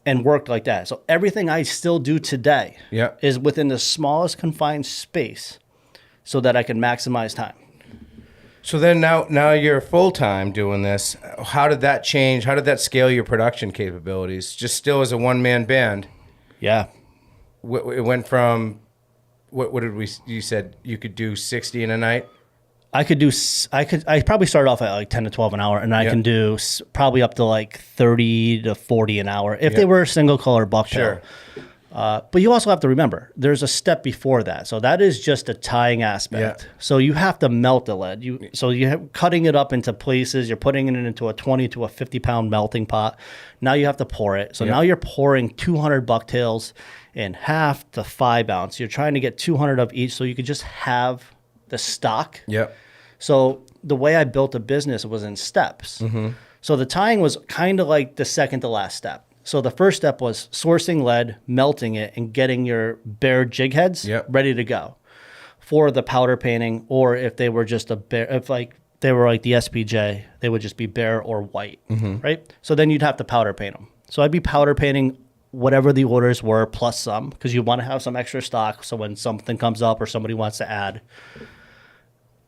and worked like that. So everything I still do today Yeah. is within the smallest confined space so that I can maximize time. So then now you're full time doing this. How did that change? How did that scale your production capabilities? Just still as a one man band, Yeah. it went from what did we? You said you could do 60 in a night. I probably start off at like 10 to 12 an hour, and I Yeah. can do probably up to like 30 to 40 an hour if Yeah. they were single color bucktail. Sure. But you also have to remember, there's a step before that. So that is just a tying aspect. Yeah. So you have to melt the lead. You're cutting it up into places. You're putting it into a 20 to a 50-pound melting pot. Now you have to pour it. So Yeah. now you're pouring 200 bucktails in 1/2 to 5 ounce. You're trying to get 200 of each so you could just have the stock. Yep. So the way I built a business was in steps. Mm-hmm. So the tying was kind of like the second to last step. So the first step was sourcing lead, melting it, and getting your bare jig heads Yep. ready to go for the powder painting. Or if they were just if like they were like the SPJ, they would just be bare or white, Mm-hmm. right? So then you'd have to powder paint them. So I'd be powder painting whatever the orders were plus some, because you want to have some extra stock. So when something comes up or somebody wants to add,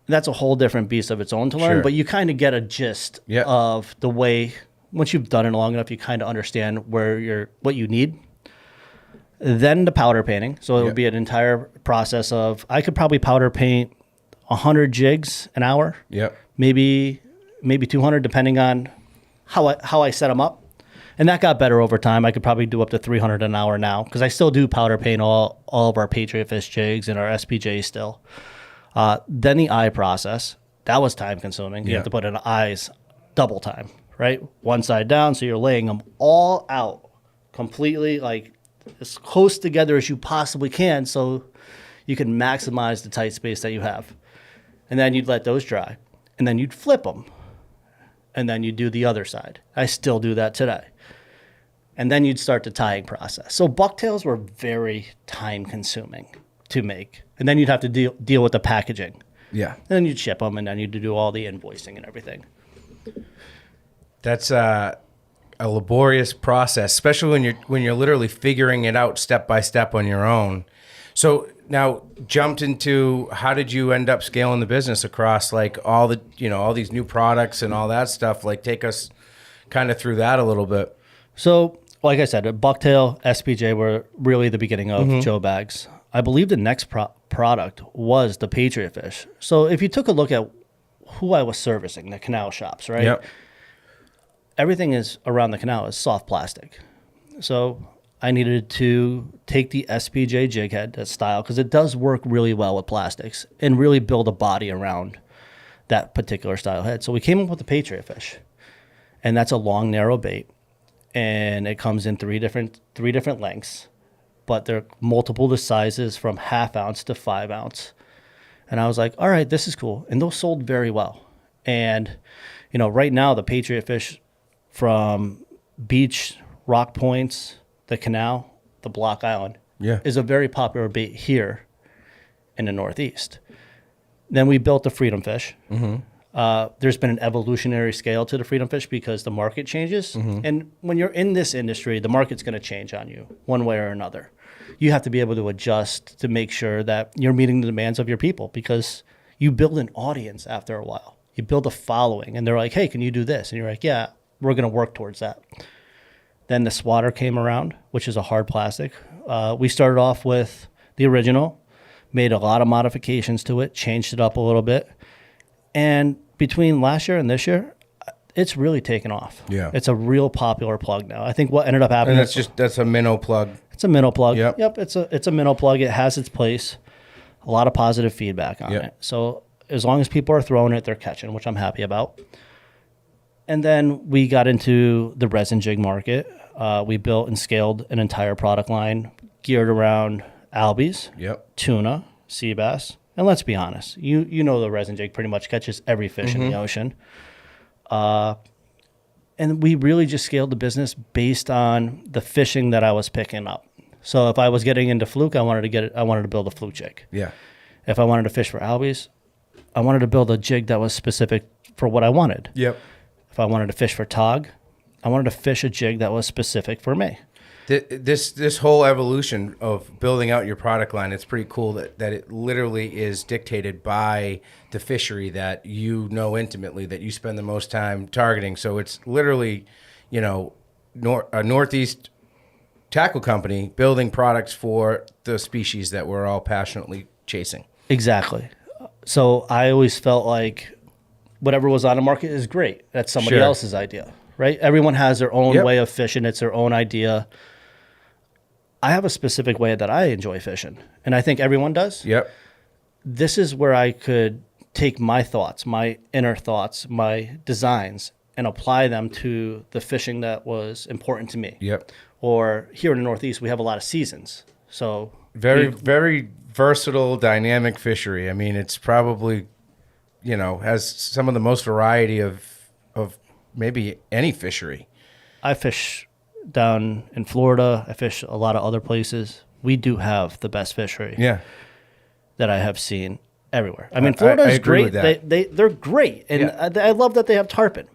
that's a whole different beast of its own to learn, Sure. but you kind of get a gist Yeah. of the way, once you've done it long enough, you kind of understand what you need. Then the powder painting. So it Yeah. would be an entire process of, I could probably powder paint 100 jigs an hour, Yep. maybe 200, depending on how I set them up. And that got better over time. I could probably do up to 300 an hour now, because I still do powder paint all of our Patriot Fish jigs and our SPJ still. Then the eye process, that was time consuming. You Yeah. have to put in eyes double time, right? One side down, so you're laying them all out completely, like as close together as you possibly can, so you can maximize the tight space that you have. And then you'd let those dry, and then you'd flip them, and then you'd do the other side. I still do that today. And then you'd start the tying process. So bucktails were very time consuming to make. And then you'd have to deal with the packaging. Yeah. And then you'd ship them, and then you'd do all the invoicing and everything. That's a laborious process, especially when you're literally figuring it out step by step on your own. So now jumped into, how did you end up scaling the business across like all these new products and all that stuff? Like, take us kind of through that a little bit. So, like I said, bucktail, SPJ were really the beginning of Joe Bags. I believe the next product was the Patriot Fish. So if you took a look at who I was servicing, the canal shops, right? Yep. Everything is around the canal is soft plastic. So I needed to take the SPJ jig head, that style, because it does work really well with plastics, and really build a body around that particular style head. So we came up with the Patriot Fish, and that's a long, narrow bait, and it comes in three different lengths, but they're multiple the sizes from 1/2 ounce to 5 ounce. And I was like, all right, this is cool. And those sold very well. And, right now the Patriot Fish from beach, rock points, the canal, the Block Island, Yeah. is a very popular bait here in the Northeast. Then we built the Freedom Fish. There's been an evolutionary scale to the Freedom Fish because the market changes. And when you're in this industry, the market's going to change on you one way or another. You have to be able to adjust to make sure that you're meeting the demands of your people, because you build an audience after a while. You build a following, and they're like, hey, can you do this? And you're like, yeah, we're going to work towards that. Then the swatter came around, which is a hard plastic. We started off with the original, made a lot of modifications to it, changed it up a little bit. And between last year and this year, it's really taken off. Yeah. It's a real popular plug now. I think what ended up happening And that's a minnow plug. it's a minnow plug. Yep. It's a minnow plug. It has its place. A lot of positive feedback on Yep. it. So as long as people are throwing it, they're catching, which I'm happy about. And then we got into the resin jig market. We built and scaled an entire product line geared around albies, Yep. tuna, sea bass, and let's be honest, you know the resin jig pretty much catches every fish in the ocean. And we really just scaled the business based on the fishing that I was picking up. So if I was getting into fluke, I wanted to build a fluke jig. Yeah. If I wanted to fish for albies, I wanted to build a jig that was specific for what I wanted. Yep. If I wanted to fish for tog, I wanted to fish a jig that was specific for me. This whole evolution of building out your product line, it's pretty cool that it literally is dictated by the fishery that you know intimately, that you spend the most time targeting. So it's literally, you know, a Northeast tackle company building products for the species that we're all passionately chasing. Exactly. So I always felt like whatever was on the market is great. That's somebody Sure. else's idea, right? Everyone has their own Yep. way of fishing. It's their own idea. I have a specific way that I enjoy fishing, and I think everyone does. Yep. This is where I could take my thoughts, my inner thoughts, my designs, and apply them to the fishing that was important to me. Yep. Or here in the Northeast, we have a lot of seasons. So Very versatile, dynamic fishery. I mean, it's probably, you know, has some of the most variety of maybe any fishery. I fish down in Florida. I fish a lot of other places. We do have the best fishery Yeah. that I have seen everywhere. I mean, I Florida is agree great. with that. They're great, and Yeah. I love that they have tarpon.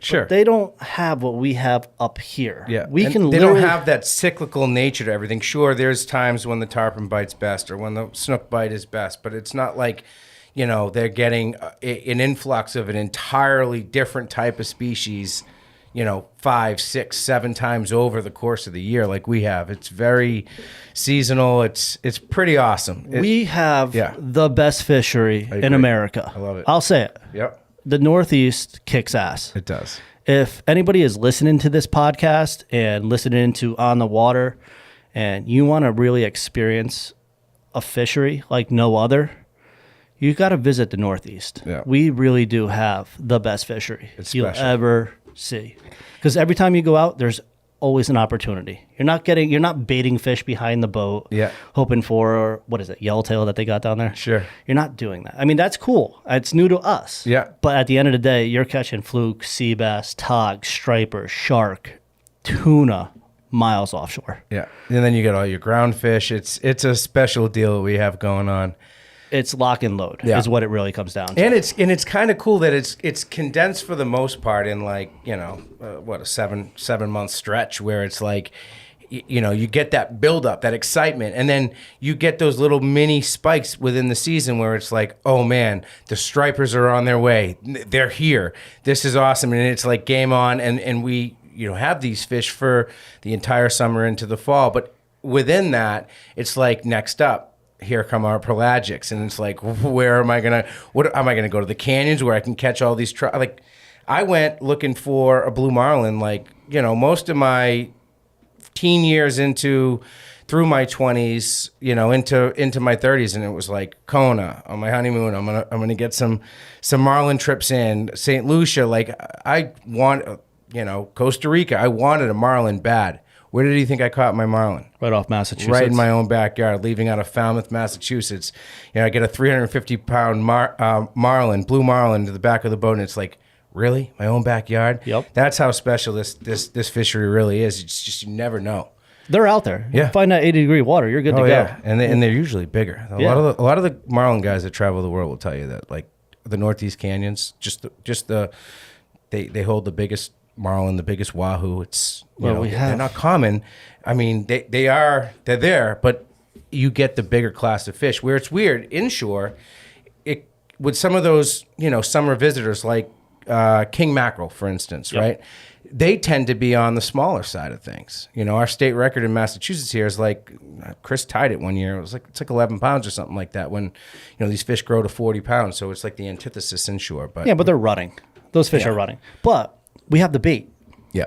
Sure. They don't have what we have up here. Yeah, we and can. They don't literally- have that cyclical nature to everything. Sure, there's times when the tarpon bites best or when the snook bite is best, but it's not like, you know, they're getting an influx of an entirely different type of species, you know, 5, 6, 7 times over the course of the year like we have. It's very seasonal. It's pretty awesome. We have Yeah. the best fishery agree. in America. I love it. I'll say it. Yep, The Northeast kicks ass. it does. If anybody is listening to this podcast and listening to On the Water, and you want to really experience a fishery like no other, you got to visit the Northeast. Yeah. We really do have the best fishery It's you'll special. ever see. Because every time you go out, there's always an opportunity. You're not baiting fish behind the boat, Yeah. hoping for, what is it, yellowtail that they got down there? Sure. You're not doing that. I mean, that's cool. It's new to us. Yeah. But at the end of the day, you're catching fluke, sea bass, tog, striper, shark, tuna, miles offshore. Yeah, and then you get all your ground fish. It's a special deal we have going on. It's lock and load Yeah. is what it really comes down to. And it's kind of cool that it's condensed for the most part in like, you know, a 7 month stretch where it's like, you know, you get that buildup, that excitement, and then you get those little mini spikes within the season where it's like, oh man, the stripers are on their way, they're here, this is awesome, and it's like game on, and we, you know, have these fish for the entire summer into the fall, but within that, it's like next up. Here come our pelagics, and it's like, where am I gonna? What am I gonna go to the canyons where I can catch all these? Like, I went looking for a blue marlin. Like, you know, most of my teen years through my 20s, you know, into my 30s, and it was like Kona on my honeymoon. I'm gonna get some marlin trips in St. Lucia. Like, I want, you know, Costa Rica. I wanted a marlin bad. Where did you think I caught my marlin? Right off Massachusetts. Right in my own backyard, leaving out of Falmouth, Massachusetts. You know, I get a 350-pound marlin, blue marlin, to the back of the boat, and it's like, really? My own backyard? Yep. That's how special this fishery really is. It's just, you never know. They're out there. Yeah. You find that 80-degree water, you're good to go. Yeah, and they're usually bigger. A Yeah. lot of the marlin guys that travel the world will tell you that, like the Northeast canyons, they hold the biggest marlin, the biggest wahoo. It's they're not common. I mean, they're there, but you get the bigger class of fish. Where it's weird inshore, with some of those summer visitors like king mackerel, for instance, right? They tend to be on the smaller side of things. Our state record in Massachusetts here is like, Chris tied it one year. It's like 11 pounds or something like that when, these fish grow to 40 pounds. So it's like the antithesis inshore. But But they're running. Those fish are running. But we have the bait. yeah.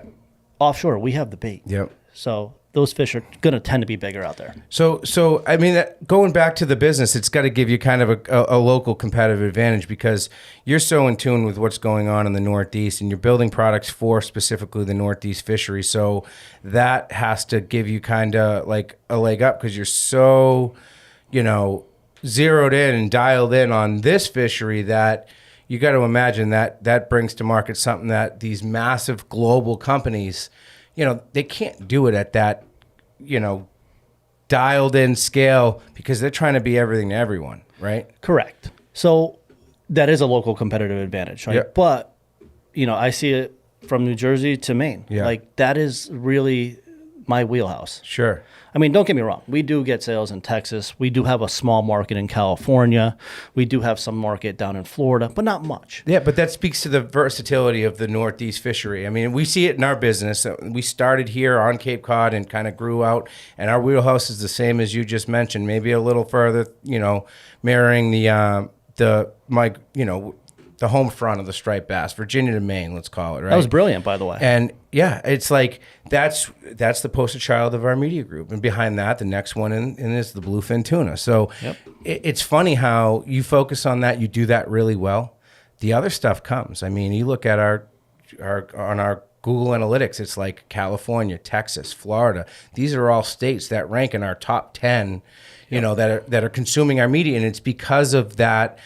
Offshore, we have the bait. Yep. So those fish are going to tend to be bigger out there. So I mean, going back to the business, it's got to give you kind of a local competitive advantage because you're so in tune with what's going on in the Northeast and you're building products for specifically the Northeast fishery. So that has to give you kind of like a leg up because you're so, zeroed in and dialed in on this fishery that you got to imagine that brings to market something that these massive global companies, they can't do it at that, dialed in scale because they're trying to be everything to everyone, right? Correct. So that is a local competitive advantage, right? Yeah. But, I see it from New Jersey to Maine. Yeah. Like that is really my wheelhouse. Sure. I mean, don't get me wrong. We do get sales in Texas. We do have a small market in California. We do have some market down in Florida, but not much. Yeah, but that speaks to the versatility of the Northeast fishery. I mean, we see it in our business. We started here on Cape Cod and kind of grew out, and our wheelhouse is the same as you just mentioned, maybe a little further, mirroring the home front of the striped bass, Virginia to Maine, let's call it, right? That was brilliant, by the way. And yeah, it's like that's the poster child of our media group. And behind that, the next one in is the bluefin tuna. So it's funny how you focus on that, you do that really well. The other stuff comes. I mean, you look at our Google Analytics, it's like California, Texas, Florida. These are all states that rank in our top 10, that are consuming our media, and it's because of that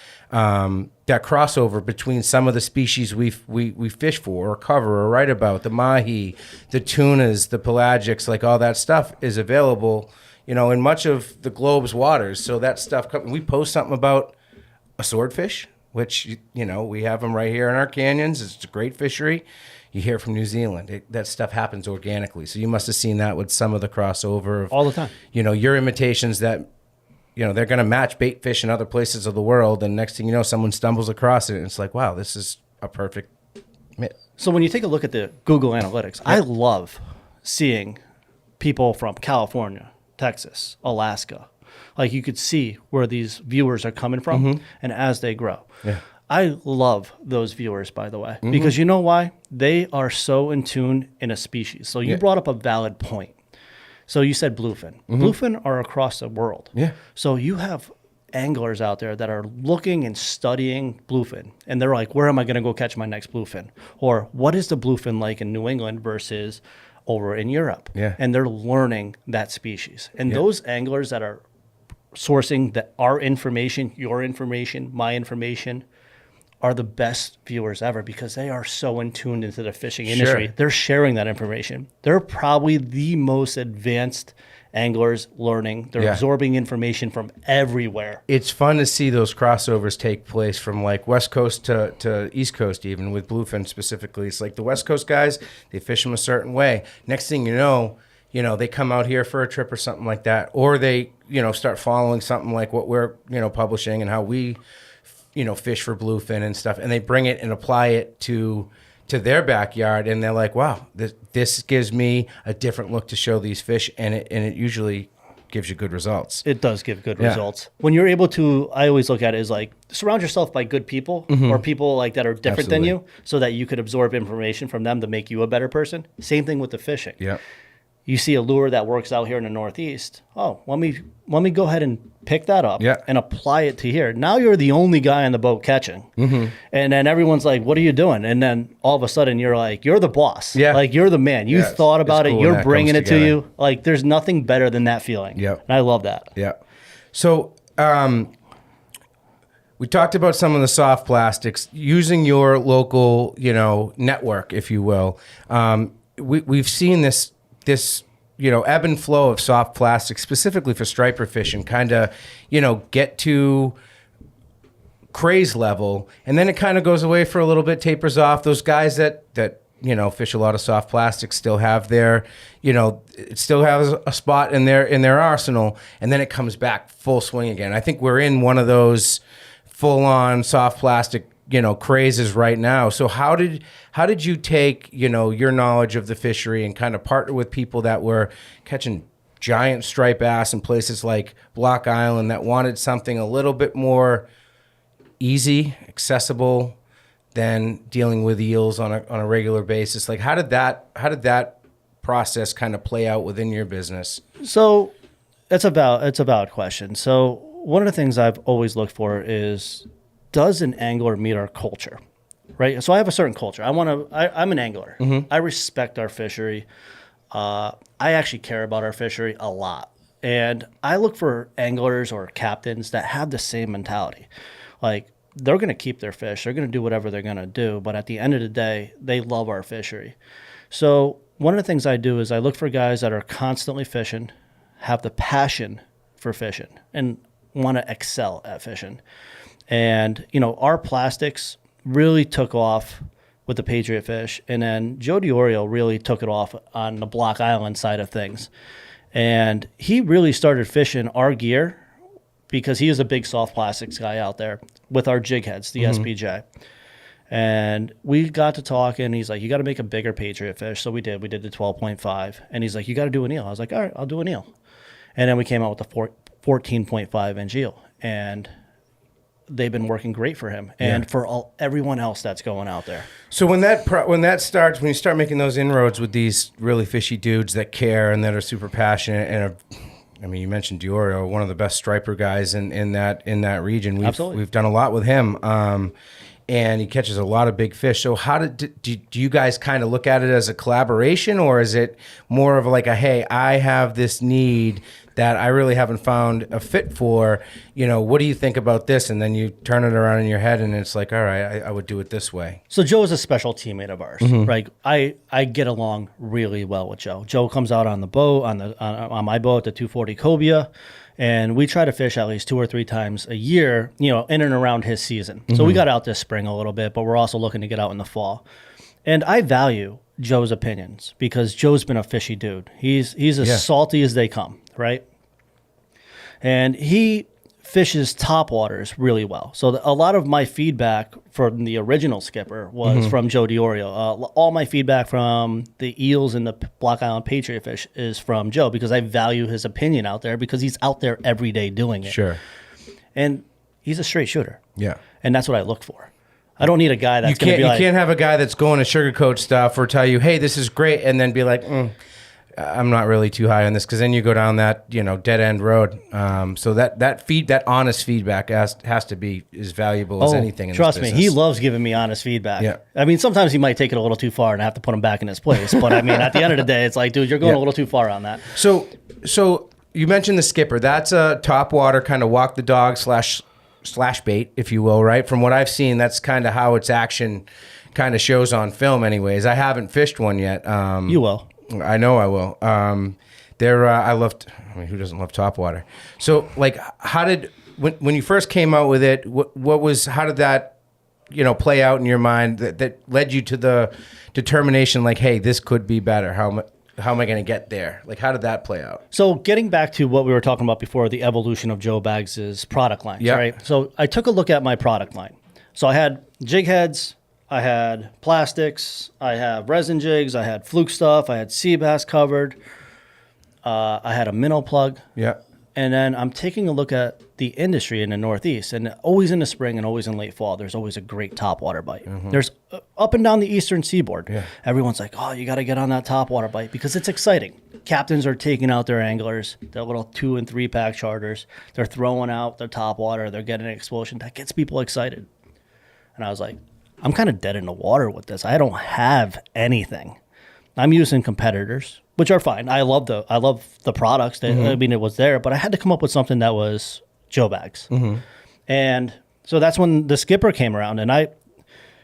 that crossover between some of the species we fish for or cover or write about, the mahi, the tunas, the pelagics, like all that stuff is available, in much of the globe's waters. So that stuff, we post something about a swordfish, which, we have them right here in our canyons. It's a great fishery. You hear from New Zealand. That stuff happens organically. So you must have seen that with some of the crossover of, all the time. Your imitations that, they're going to match bait fish in other places of the world. And next thing you know, someone stumbles across it and it's like, wow, this is a perfect fit. So when you take a look at the Google Analytics, I love seeing people from California, Texas, Alaska. Like you could see where these viewers are coming from and as they grow. Yeah. I love those viewers, by the way, because you know why? They are so in tune in a species. So you brought up a valid point. So you said bluefin. Bluefin are across the world. Yeah. So you have anglers out there that are looking and studying bluefin. And they're like, where am I going to go catch my next bluefin? Or what is the bluefin like in New England versus over in Europe? Yeah. And they're learning that species. And those anglers that are sourcing our information, your information, my information, are the best viewers ever because they are so in tuned into the fishing industry. They're sharing that information. They're probably the most advanced anglers learning. They're absorbing information from everywhere. It's fun to see those crossovers take place from like West Coast to East Coast, even with bluefin specifically. It's like the West Coast guys, they fish them a certain way. Next thing you know, they come out here for a trip or something like that, or they, start following something like what we're, publishing and how we fish for bluefin and stuff, and they bring it and apply it to their backyard, and they're like, wow, this gives me a different look to show these fish, and it usually gives you good results. It does give good results. When you're able to, I always look at it as like, surround yourself by good people or people like that are different than you so that you could absorb information from them to make you a better person. Same thing with the fishing. Yeah. You see a lure that works out here in the Northeast. Oh, let me go ahead and pick that up and apply it to here. Now you're the only guy on the boat catching. And then everyone's like, what are you doing? And then all of a sudden you're like, you're the boss. Yeah. Like you're the man. You thought about it. Cool You're bringing it to you. Like there's nothing better than that feeling. Yep. And I love that. Yeah. So We talked about some of the soft plastics using your local, network, if you will. We've seen this, ebb and flow of soft plastics, specifically for striper fishing, kind of, get to craze level, and then it kind of goes away for a little bit, tapers off. Those guys that fish a lot of soft plastics still have their, it still has a spot in their arsenal, and then it comes back full swing again. I think we're in one of those full-on soft plastic, crazes right now. So how did you take, your knowledge of the fishery and kind of partner with people that were catching giant striped bass in places like Block Island that wanted something a little bit more easy, accessible than dealing with eels on a regular basis? Like, how did that process kind of play out within your business? So it's a valid question. So one of the things I've always looked for is, does an angler meet our culture, right? So I have a certain culture. I'm an angler. Mm-hmm. I respect our fishery. I actually care about our fishery a lot. And I look for anglers or captains that have the same mentality. Like, they're going to keep their fish. They're going to do whatever they're going to do. But at the end of the day, they love our fishery. So one of the things I do is I look for guys that are constantly fishing, have the passion for fishing, and want to excel at fishing. And, our plastics really took off with the Patriot fish. And then Joe DiOrio really took it off on the Block Island side of things. And he really started fishing our gear because he is a big soft plastics guy out there with our jig heads, the SPJ. And we got to talking. He's like, you got to make a bigger Patriot fish. So we did. We did the 12.5. And he's like, you got to do an eel. I was like, all right, I'll do an eel. And then we came out with the 14.5 inch eel. And they've been working great for him and for everyone else that's going out there. So when you start making those inroads with these really fishy dudes that care and that are super passionate and you mentioned DiOrio, one of the best striper guys in that region. We've done a lot with him. And he catches a lot of big fish. So how do you guys kind of look at it as a collaboration, or is it more of like hey, I have this need that I really haven't found a fit for, what do you think about this? And then you turn it around in your head and it's like, all right, I would do it this way. So Joe is a special teammate of ours, right? I get along really well with Joe. Joe comes out on the boat, on my boat, the 240 Cobia, and we try to fish at least 2 or 3 times a year, in and around his season. So we got out this spring a little bit, but we're also looking to get out in the fall. And I value Joe's opinions because Joe's been a fishy dude. He's as salty as they come, right? And he fishes top waters really well. So a lot of my feedback from the original skipper was from Joe DiOrio. All my feedback from the eels and the Block Island Patriot fish is from Joe because I value his opinion out there because he's out there every day doing it. Sure. And he's a straight shooter. Yeah. And that's what I look for. I don't need a guy that's going to be like... You can't have a guy that's going to sugarcoat stuff or tell you, hey, this is great, and then be like, I'm not really too high on this, because then you go down that dead end road. So that honest feedback has to be as valuable as anything in trust this me, he loves giving me honest feedback. Yeah. I mean, sometimes he might take it a little too far and I have to put him back in his place. But I mean, at the end of the day, it's like, dude, you're going a little too far on that. So you mentioned the skipper. That's a top water kind of walk the dog slash bait, if you will, right? From what I've seen, that's kind of how its action kind of shows on film anyways. I haven't fished one yet. You will. I know I will. Who doesn't love topwater? So like, when you first came out with it, how did that, play out in your mind that led you to the determination, like, hey, this could be better. How am I going to get there? Like, how did that play out? So getting back to what we were talking about before, the evolution of Joe Baggs' product lines, right? So I took a look at my product line. So I had jig heads, I had plastics, I have resin jigs, I had fluke stuff, I had sea bass covered, I had a minnow plug. Yeah. And then I'm taking a look at the industry in the Northeast, and always in the spring and always in late fall, there's always a great topwater bite. Mm-hmm. There's up and down the eastern seaboard. Yeah. Everyone's like, oh, you got to get on that topwater bite because it's exciting. Captains are taking out their anglers, their little 2 and 3 pack charters. They're throwing out their topwater. They're getting an explosion. That gets people excited. And I was like, I'm kind of dead in the water with this. I don't have anything. I'm using competitors, which are fine. I love the products. I mean, it was there, but I had to come up with something that was Joe Baggs. Mm-hmm. And So that's when the skipper came around, and I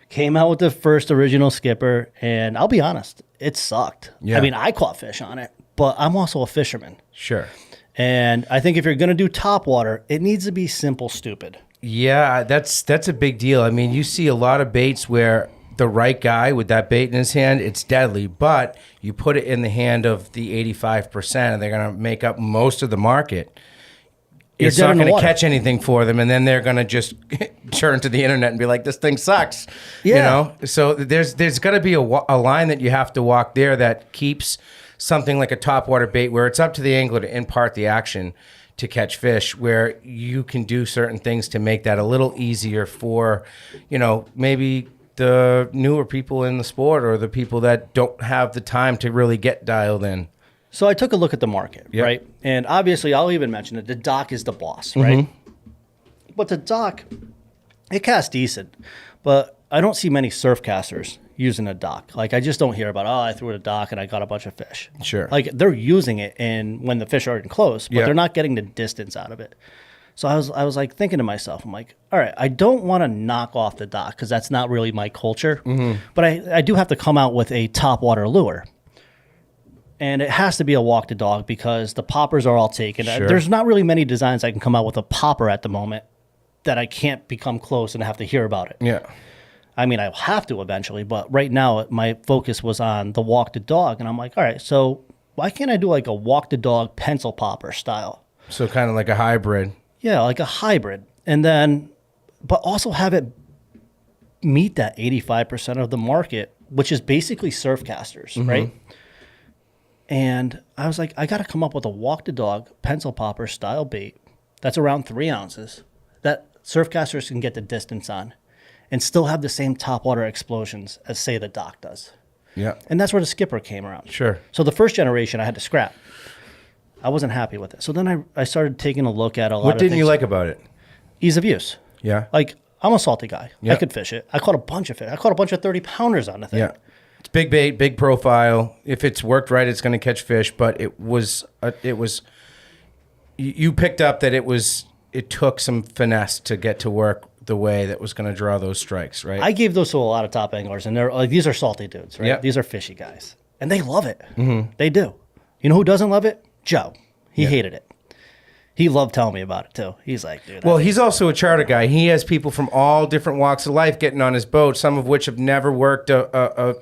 came out with the first original skipper, and I'll be honest, it sucked. Yeah. I mean, I caught fish on it, but I'm also a fisherman. Sure. And I think if you're going to do top water, it needs to be simple, stupid. Yeah, that's a big deal. I mean, you see a lot of baits where the right guy with that bait in his hand, it's deadly, but you put it in the hand of the 85%, and they're going to make up most of the market. It's dead not in the going to water. catch anything for them, and then they're going to just turn to the internet and be like, "This thing sucks." Yeah. You know. So there's got to be a line that you have to walk there that keeps something like a topwater bait, where it's up to the angler to impart the action to catch fish, where you can do certain things to make that a little easier for, maybe the newer people in the sport or the people that don't have the time to really get dialed in. So I took a look at the market, Yep. right? And obviously, I'll even mention that the dock is the boss, right? But the dock, it casts decent, but I don't see many surf casters using a dock. Like, I just don't hear about, I threw it a dock and I got a bunch of fish. Sure. Like, they're using it when the fish aren't close, but Yeah. they're not getting the distance out of it. So I was like thinking to myself, I'm like, all right, I don't want to knock off the dock because that's not really my culture, but I do have to come out with a topwater lure. And it has to be a walk the dog because the poppers are all taken. Sure. There's not really many designs I can come out with a popper at the moment that I can't become close and have to hear about it. Yeah. I mean, I'll have to eventually, but right now my focus was on the walk the dog. And I'm like, all right, so why can't I do like a walk the dog pencil popper style? So kind of like a hybrid. Yeah, like a hybrid. And then, but also have it meet that 85% of the market, which is basically surf casters, right? And I was like, I got to come up with a walk the dog pencil popper style bait that's around 3 ounces that surf casters can get the distance on and still have the same topwater explosions as, say, the dock does. Yeah. And that's where the skipper came around. Sure. So the first generation I had to scrap. I wasn't happy with it. So then I started taking a look at a lot What of didn't things. you like about it? Ease of use. Yeah. Like, I'm a salty guy. Yeah. I could fish it. I caught a bunch of fish. I caught a bunch of 30-pounders on the thing. Yeah. It's big bait, big profile. If it's worked right, it's going to catch fish. But you picked up that it took some finesse to get to work the way that was going to draw those strikes, right? I gave those to a lot of top anglers, and they're like, these are salty dudes, right? Yeah. These are fishy guys. And they love it. They do. You know who doesn't love it? Joe. He hated it. He loved telling me about it, too. He's like, dude. Well, he's also a charter guy. He has people from all different walks of life getting on his boat, some of which have never worked a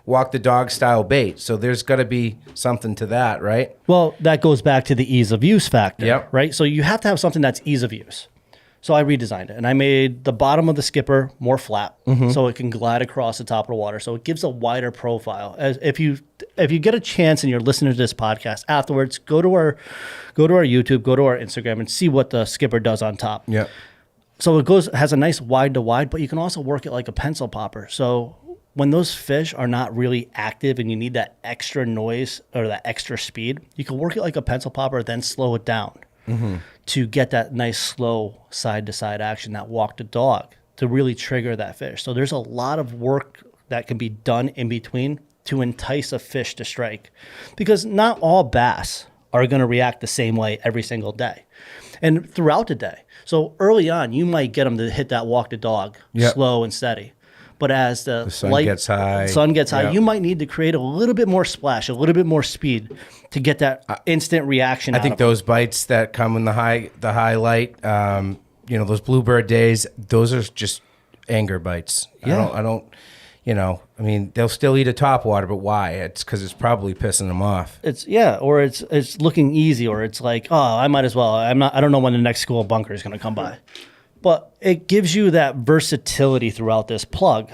walk the dog style bait. So there's got to be something to that, right? Well, that goes back to the ease of use factor, Yep. right? So you have to have something that's ease of use. So I redesigned it, and I made the bottom of the skipper more flat, so it can glide across the top of the water. So it gives a wider profile. As if you get a chance and you're listening to this podcast afterwards, go to our YouTube, go to our Instagram, and see what the skipper does on top. Yeah. So it has a nice wide to wide, but you can also work it like a pencil popper. So when those fish are not really active and you need that extra noise or that extra speed, you can work it like a pencil popper, then slow it down to get that nice slow side-to-side action, that walk the dog, to really trigger that fish. So there's a lot of work that can be done in between to entice a fish to strike, because not all bass are going to react the same way every single day and throughout the day. So early on, you might get them to hit that walk the dog Yep. slow and steady. But as the sun light gets high. sun gets high, Yep. you might need to create a little bit more splash, a little bit more speed to get that instant reaction. I think those bites that come in the highlight, those bluebird days, those are just anger bites. Yeah. I don't, they'll still eat a topwater, but why? It's because it's probably pissing them off. or it's looking easy, or it's like, oh, I might as well. I don't know when the next school bunker is going to come by. But it gives you that versatility throughout this plug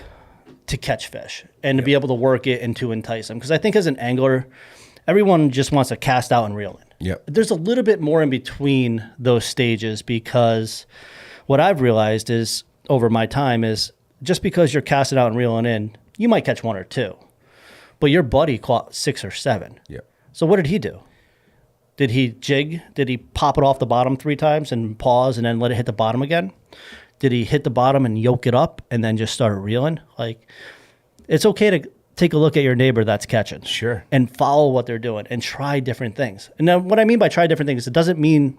to catch fish and to be able to work it and to entice them. Because I think as an angler, everyone just wants to cast out and reel in. Yep. There's a little bit more in between those stages, because what I've realized is over my time is just because you're casting out and reeling in, you might catch 1 or 2, but your buddy caught 6 or 7. Yep. So what did he do? Did he jig? Did he pop it off the bottom 3 times and pause and then let it hit the bottom again? Did he hit the bottom and yoke it up and then just start reeling? Like, it's okay to take a look at your neighbor that's catching. Sure. And follow what they're doing and try different things. And now what I mean by try different things, it doesn't mean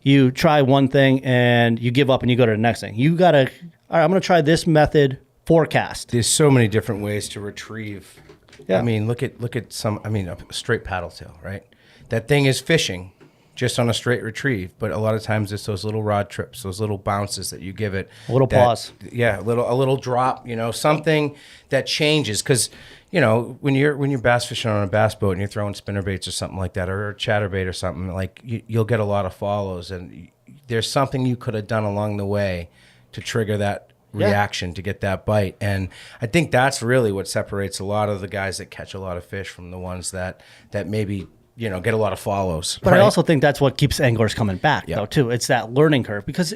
you try one thing and you give up and you go to the next thing. You got to, all right, I'm going to try this method, forecast. There's so many different ways to retrieve. Yeah. I mean, look at some. I mean, a straight paddle tail, right? That thing is fishing just on a straight retrieve, but a lot of times it's those little rod trips, those little bounces that you give it. A little pause. Yeah, a little drop. Something that changes because. When you're bass fishing on a bass boat and you're throwing spinner baits or something like that, or a chatterbait or something, like you'll get a lot of follows, and there's something you could have done along the way to trigger that reaction to get that bite. And I think that's really what separates a lot of the guys that catch a lot of fish from the ones that maybe get a lot of follows. But I also think that's what keeps anglers coming back, though, too. It's that learning curve because,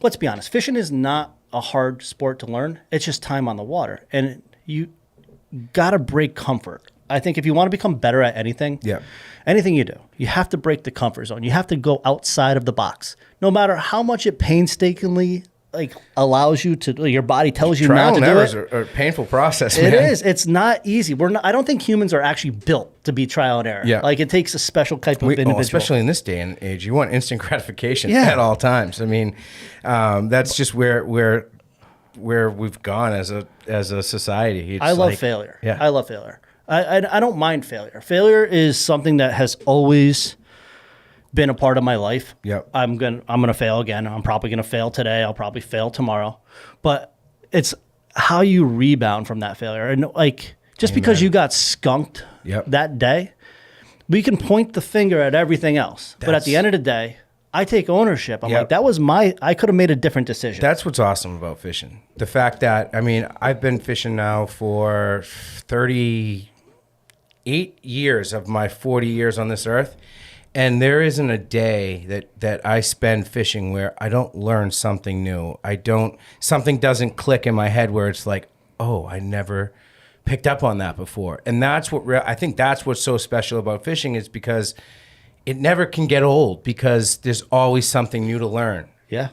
let's be honest, fishing is not a hard sport to learn. It's just time on the water, and you got to break comfort. I think if you want to become better at anything, anything you do, you have to break the comfort zone. You have to go outside of the box. No matter how much it painstakingly allows you to, your body tells you not to do it. Are a painful process, man. It is. It's not easy. I don't think humans are actually built to be trial and error. Yeah. It takes a special type of individual. Especially in this day and age, you want instant gratification at all times. I mean, that's just where we've gone as a society. I love failure. Yeah. I love failure. I don't mind failure. Failure is something that has always been a part of my life. Yep. I'm gonna fail again. I'm probably gonna fail today. I'll probably fail tomorrow. But it's how you rebound from that failure. And just because you got skunked that day, we can point the finger at everything else. But at the end of the day, I take ownership. I'm like, I could have made a different decision. That's what's awesome about fishing. The fact that, I've been fishing now for 38 years of my 40 years on this earth. And there isn't a day that I spend fishing where I don't learn something new. Something doesn't click in my head where it's like, oh, I never picked up on that before. And that's I think that's what's so special about fishing is because it never can get old because there's always something new to learn. Yeah.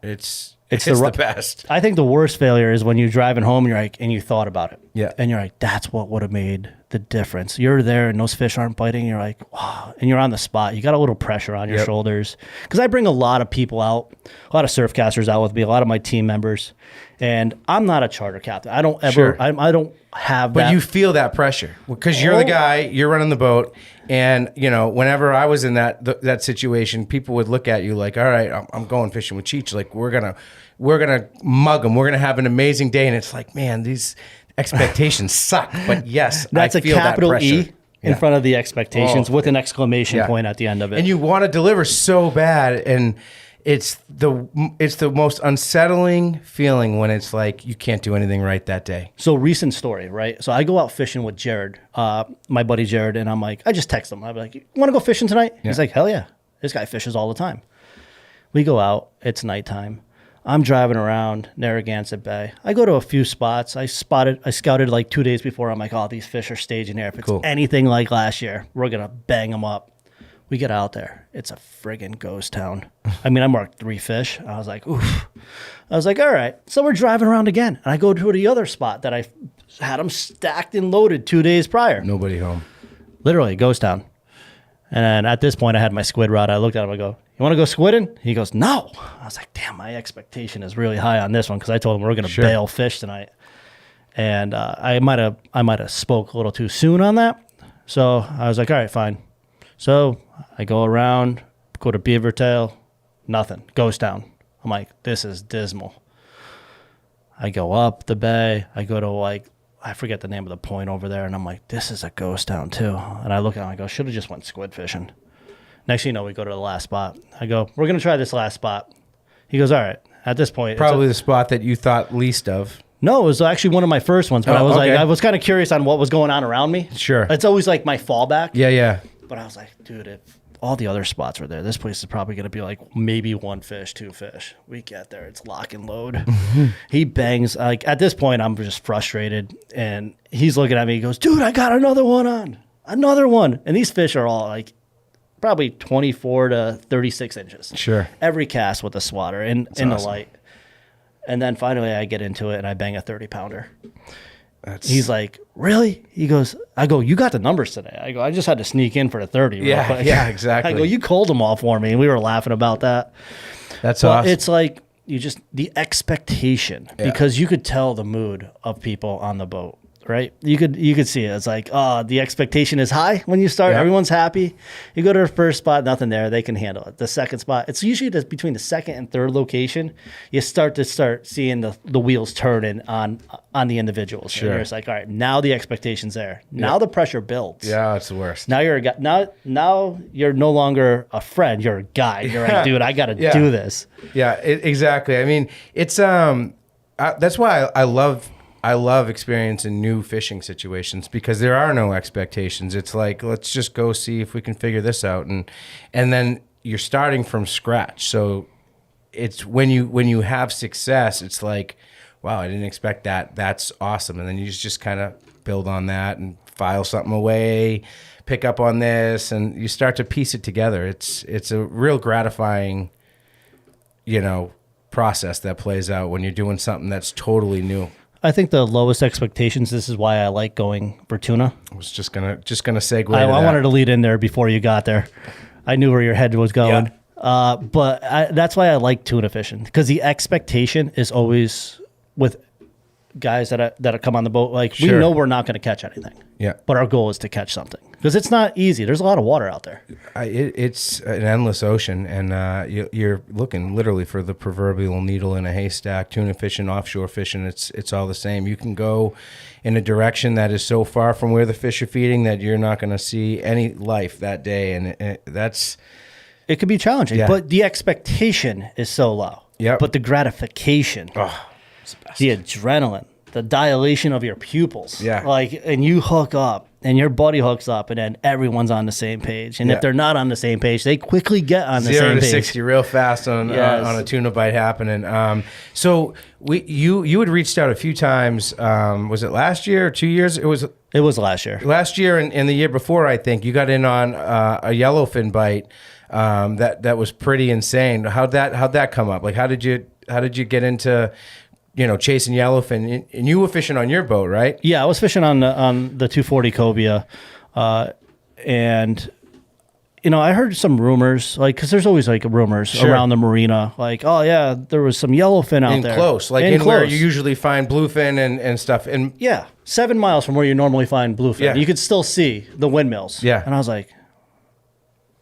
It's the best. I think the worst failure is when you're driving home and you thought about it. Yeah. And you're like, that's what would have made the difference. You're there and those fish aren't biting. You're like, wow. And you're on the spot. You got a little pressure on your shoulders. Because I bring a lot of people out, a lot of surf casters out with me, a lot of my team members. And I'm not a charter captain. I don't ever, I don't have that. But you feel that pressure because you're the guy, you're running the boat. And, whenever I was in that situation, people would look at you like, all right, I'm going fishing with Cheech. Like, we're going to mug them. We're going to have an amazing day. And it's like, man, these expectations suck. But yes, that's I feel a capital that E in front of the expectations with an exclamation point at the end of it. And you want to deliver so bad. And it's the most unsettling feeling when it's like you can't do anything right that day. So recent story, right? So I go out fishing with Jared, my buddy Jared, and I'm like, I just text him. I'm like, you want to go fishing tonight? He's like, hell yeah. This guy fishes all the time. We go out. It's nighttime. I'm driving around Narragansett Bay. I go to a few spots. I scouted like 2 days before. I'm like, oh, these fish are staging here. If it's anything like last year, we're going to bang them up. We get out there. It's a friggin' ghost town. I marked 3 fish. I was like, oof. I was like, all right. So we're driving around again. And I go to the other spot that I had them stacked and loaded 2 days prior. Nobody home. Literally, ghost town. And at this point, I had my squid rod. I looked at him. I go, you want to go squidding? He goes, no. I was like, damn, my expectation is really high on this one because I told him we're going to bail fish tonight. And I might have spoke a little too soon on that. So I was like, all right, fine. So I go around, go to Beavertail, nothing, ghost town. I'm like, this is dismal. I go up the bay. I go to I forget the name of the point over there. And I'm like, this is a ghost town too. And I look at it and I go, should have just went squid fishing. Next thing you know, we go to the last spot. I go, we're going to try this last spot. He goes, all right. At this point. Probably the spot that you thought least of. No, it was actually one of my first ones. But I was kind of curious on what was going on around me. Sure. It's always like my fallback. Yeah. But I was like, dude, if all the other spots were there, this place is probably going to be like maybe 1 fish, 2 fish. We get there, it's lock and load. He bangs. Like at this point, I'm just frustrated. And he's looking at me. He goes, dude, I got another one on. Another one. And these fish are all like probably 24 to 36 inches. Sure. Every cast with a swatter in the light. And then finally I get into it and I bang a 30-pounder. He's like, really? He goes, I go, you got the numbers today. I go, I just had to sneak in for the 30. real quick." Yeah, exactly. I go, you called them all for me. And we were laughing about that. That's But awesome. it's like, the expectation, because you could tell the mood of people on the boat. Right, you could see it. It's like, the expectation is high when you start. Yeah. Everyone's happy. You go to the first spot, nothing there. They can handle it. The second spot, it's usually between the second and third location. You start seeing the wheels turning on the individuals. Sure. And you're just like, all right, now the expectation's there. Now the pressure builds. Yeah, it's the worst. Now you're a guy. Now you're no longer a friend. You're a guy. You're like, dude, I got to do this. Yeah, exactly. I mean, it's that's why I love experiencing new fishing situations, because there are no expectations. It's like, let's just go see if we can figure this out, and then you're starting from scratch. So it's when you have success, it's like, wow, I didn't expect that. That's awesome. And then you just kind of build on that and file something away, pick up on this, and you start to piece it together. It's a real gratifying, process that plays out when you're doing something that's totally new. I think the lowest expectations. This is why I like going for tuna. I was just gonna segue. I to that. wanted to lead in there before you got there. I knew where your head was going. But that's why I like tuna fishing, because the expectation is always with guys that come on the boat. Like, we Sure. know we're not going to catch anything. Yeah. But our goal is to catch something, because it's not easy. There's a lot of water out there. It's an endless ocean, and you're looking literally for the proverbial needle in a haystack. Tuna fishing, offshore fishing, it's all the same. You can go in a direction that is so far from where the fish are feeding that you're not going to see any life that day, and that's. It could be challenging, Yeah. but the expectation is so low. Yep. But the gratification, It's the best. the adrenaline, the dilation of your pupils. Yeah. Like, and you hook up and your buddy hooks up, and then everyone's on the same page. And Yeah. if they're not on the same page, they quickly get on the 0 same to page. 60 real fast on a tuna bite happening. So you had reached out a few times. Was it last year or 2 years? It was last year. last year and the year before. I think you got in on a yellowfin bite that was pretty insane. How'd that come up? Like, how did you get into chasing yellowfin? And you were fishing on your boat, right? Yeah, I was fishing on the 240 cobia, and I heard some rumors, like, because there's always like rumors Sure. around the marina, like, oh yeah, there was some yellowfin out there Close, like in where you usually find bluefin and stuff. And Yeah, 7 miles from where you normally find bluefin. Yeah. You could still see the windmills. Yeah. And I was like,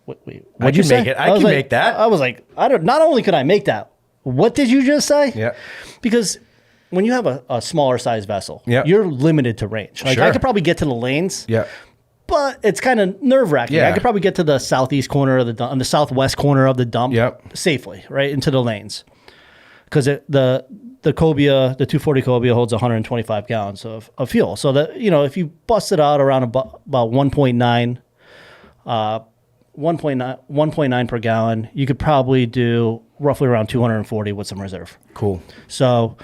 wait, I what'd you can say? make it. I was can like- make that. I was like, not only could I make that, what did you just say? Yeah. Because when you have a smaller size vessel, Yeah. you're limited to range. Like, Sure. I could probably get to the lanes, yeah, but it's kind of nerve wracking. Yeah. I could probably get to the southeast corner of the dump, the southwest corner of the dump, Yep. safely, right into the lanes. Because the cobia, the 240 cobia holds 125 gallons of fuel. So that, if you bust it out around about 1.9 per gallon, you could probably do roughly around 240 with some reserve. cool. So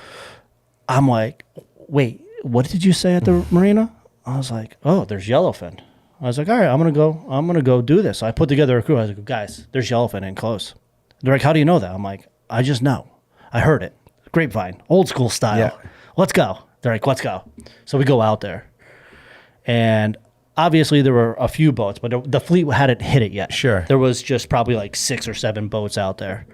I'm like, wait, what did you say at the marina? I was like, oh, there's yellowfin. I was like, all right, I'm gonna go do this. So I put together a crew. I was like, guys, there's yellowfin in close. They're like, how do you know that? I'm like, I just know. I heard it. Grapevine, old school style. Yeah. Let's go. They're like, let's go. So we go out there, and obviously there were a few boats, but the fleet hadn't hit it yet. Sure. There was just probably like 6 or 7 boats out there.